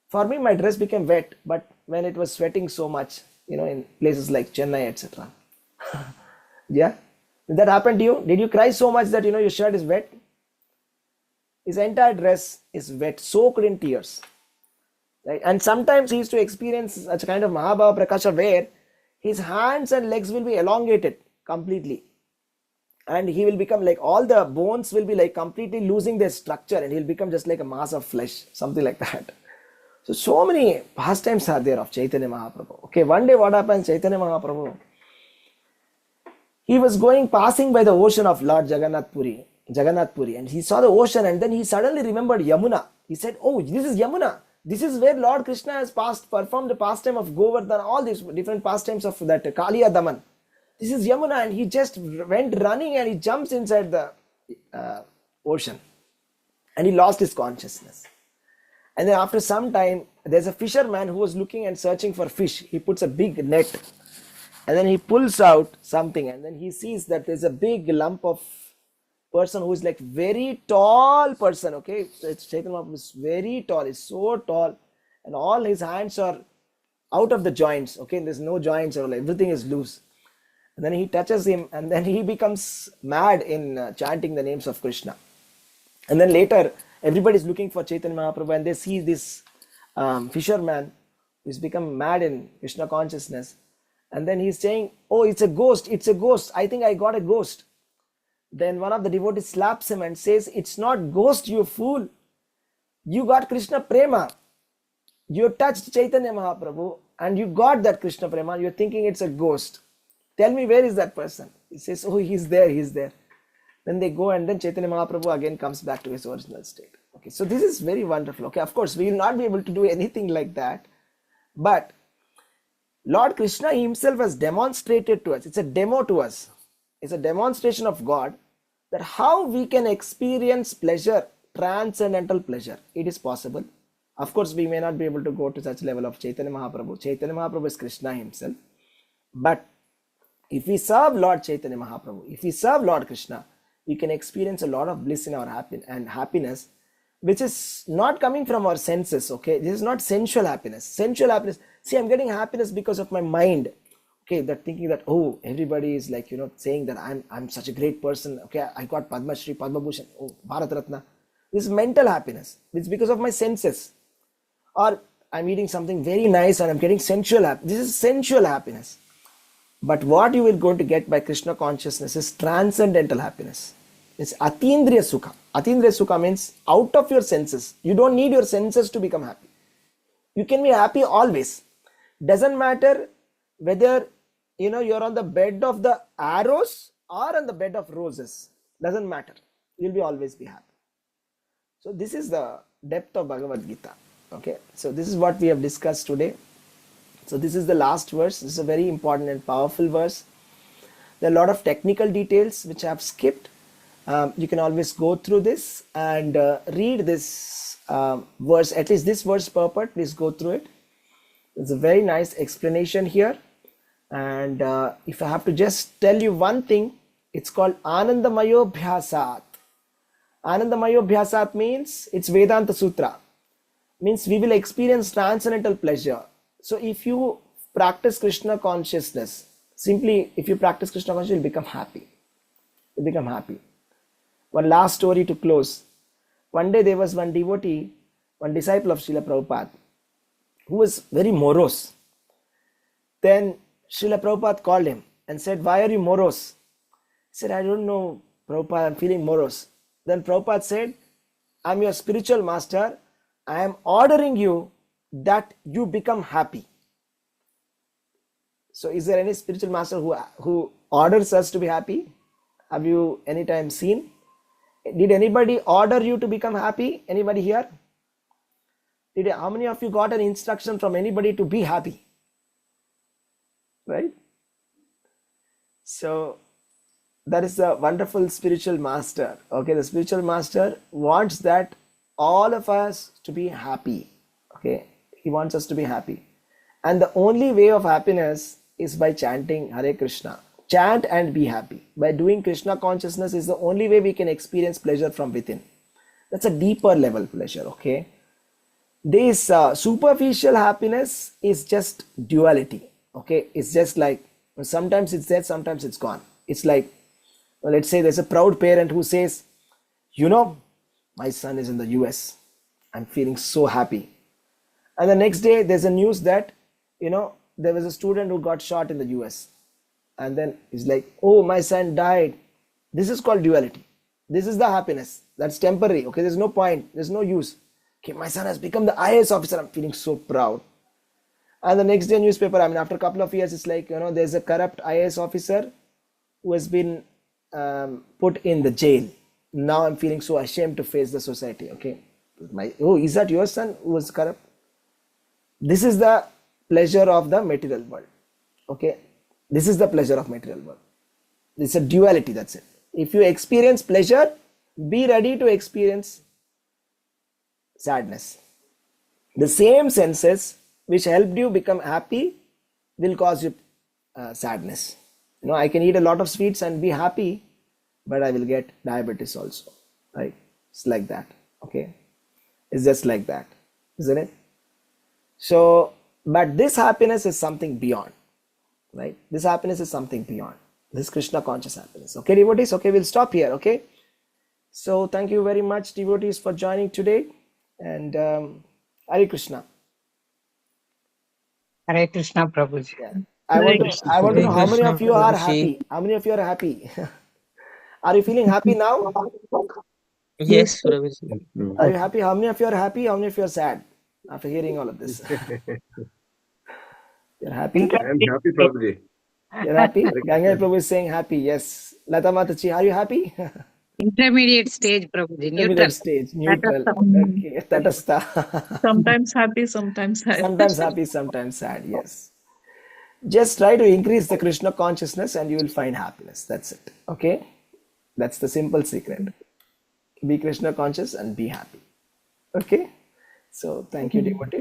Speaker 1: For me, my dress became wet, but when it was sweating so much, in places like Chennai, etc. Yeah? Did that happen to you? Did you cry so much that, your shirt is wet? His entire dress is wet, soaked in tears. Right? And sometimes he used to experience such a kind of Mahabhava Prakasha where his hands and legs will be elongated completely. And he will become like, all the bones will be like completely losing their structure and he'll become just like a mass of flesh, something like that. So many pastimes are there of Chaitanya Mahaprabhu. Okay, one day what happens, Chaitanya Mahaprabhu, he was passing by the ocean of Lord Jagannath Puri, and he saw the ocean and then he suddenly remembered Yamuna. He said, oh, this is Yamuna. This is where Lord Krishna has performed the pastime of Govardhan, all these different pastimes of that Kaliya Daman. This is Yamuna, and he just went running and he jumps inside the ocean and he lost his consciousness. And then after some time, there's a fisherman who was looking and searching for fish. He puts a big net and then he pulls out something and then he sees that there's a big lump of person who is like very tall person. Okay, it's Chaitanya Mahaprabhu is very tall, he's so tall, and all his hands are out of the joints. Okay, there's no joints or everything is loose. And then he touches him and then he becomes mad in chanting the names of Krishna. And then later everybody is looking for Chaitanya Mahaprabhu and they see this fisherman who's become mad in Krishna consciousness. And then he's saying, oh, it's a ghost, I think I got a ghost. Then one of the devotees slaps him and says, "It's not ghost, you fool. You got Krishna Prema. You touched Chaitanya Mahaprabhu and you got that Krishna Prema. You're thinking it's a ghost. Tell me, where is that person?" He says, "Oh, he's there, he's there." Then they go, and then Chaitanya Mahaprabhu again comes back to his original state. Okay, so this is very wonderful. Okay, of course, we will not be able to do anything like that. But Lord Krishna himself has demonstrated to us. It's a demo to us. It's a demonstration of God that how we can experience pleasure, transcendental pleasure. It is possible. Of course, we may not be able to go to such level of Chaitanya Mahaprabhu. Chaitanya Mahaprabhu is Krishna himself. But if we serve Lord Chaitanya Mahaprabhu, if we serve Lord Krishna, we can experience a lot of bliss in our happiness, which is not coming from our senses. Okay, this is not sensual happiness. Sensual happiness. See, I'm getting happiness because of my mind. Okay, that thinking that, oh, everybody is like, saying that I'm such a great person. Okay, I got Padma Shri, Padma Bhushan, oh, Bharat Ratna. This is mental happiness. It's because of my senses. Or I'm eating something very nice and I'm getting sensual happiness. This is sensual happiness. But what you will going to get by Krishna consciousness is transcendental happiness. It's Atindriya Sukha. Atindriya Sukha means out of your senses. You don't need your senses to become happy. You can be happy always. Doesn't matter whether you're on the bed of the arrows or on the bed of roses. Doesn't matter. You'll be always be happy. So this is the depth of Bhagavad Gita. Okay, so this is what we have discussed today. So this is the last verse. This is a very important and powerful verse. There are a lot of technical details which I have skipped. You can always go through this and read this verse, at least this verse purport. Please go through it. There's a very nice explanation here. And if I have to just tell you one thing, it's called Anandamayo Bhyasat. Anandamayo Bhyasat means it's Vedanta Sutra. Means we will experience transcendental pleasure. So if you practice Krishna consciousness, simply if you practice Krishna consciousness, you'll become happy. You'll become happy. One last story to close. One day there was one devotee, one disciple of Srila Prabhupada, who was very morose. Then Srila Prabhupada called him and said, "Why are you morose?" He said, "I don't know, Prabhupada, I'm feeling morose." Then Prabhupada said, "I'm your spiritual master. I am ordering you that you become happy." So is there any spiritual master who orders us to be happy? Have you any time seen? Did anybody order you to become happy? Anybody here? How many of you got an instruction from anybody to be happy? Right? So that is a wonderful spiritual master. Okay, the spiritual master wants that all of us to be happy. Okay, he wants us to be happy. And the only way of happiness is by chanting Hare Krishna. Chant and be happy. By doing Krishna consciousness is the only way we can experience pleasure from within. That's a deeper level pleasure. Okay, this superficial happiness is just duality. Okay, it's just like sometimes it's there, sometimes it's gone. It's like, let's say there's a proud parent who says, my son is in the US. I'm feeling so happy. And the next day there's a news that, there was a student who got shot in the US. And then he's like, oh, my son died. This is called duality. This is the happiness. That's temporary. Okay, there's no point. There's no use. Okay, my son has become the IAS officer. I'm feeling so proud. And the next day newspaper, after a couple of years, it's like, there's a corrupt IAS officer who has been put in the jail. Now I'm feeling so ashamed to face the society. Okay, is that your son who was corrupt? This is the pleasure of the material world. Okay, this is the pleasure of material world. It's a duality, that's it. If you experience pleasure, be ready to experience sadness. The same senses which helped you become happy will cause you sadness. I can eat a lot of sweets and be happy, but I will get diabetes also, right? It's like that. Okay, it's just like that, isn't it? So, but this happiness is something beyond, right? This happiness is something beyond. This is Krishna conscious happiness. Okay, devotees? Okay, we'll stop here. Okay, so thank you very much, devotees, for joining today. And Hare Krishna.
Speaker 2: Hare Krishna, Prabhuji.
Speaker 1: Yeah. I want to know how many of you are happy. How many of you are happy? Are you feeling happy now?
Speaker 3: Yes, Prabhuji.
Speaker 1: Are you happy? How many of you are happy? How many of you are sad after hearing all of this? You're happy?
Speaker 10: I'm happy, Prabhuji.
Speaker 1: You're happy? Gangai Prabhu is saying happy. Yes. Lata Mataji, are you happy?
Speaker 2: Intermediate stage, Prabhuji,
Speaker 1: Intermediate
Speaker 2: neutral.
Speaker 1: stage,
Speaker 2: That is
Speaker 1: neutral.
Speaker 2: the
Speaker 1: Okay, tatastha.
Speaker 8: Sometimes happy, sometimes sad.
Speaker 1: Sometimes happy, sometimes sad. Yes. Just try to increase the Krishna consciousness and you will find happiness. That's it. Okay? That's the simple secret. Be Krishna conscious and be happy. Okay? So, thank you, devotee.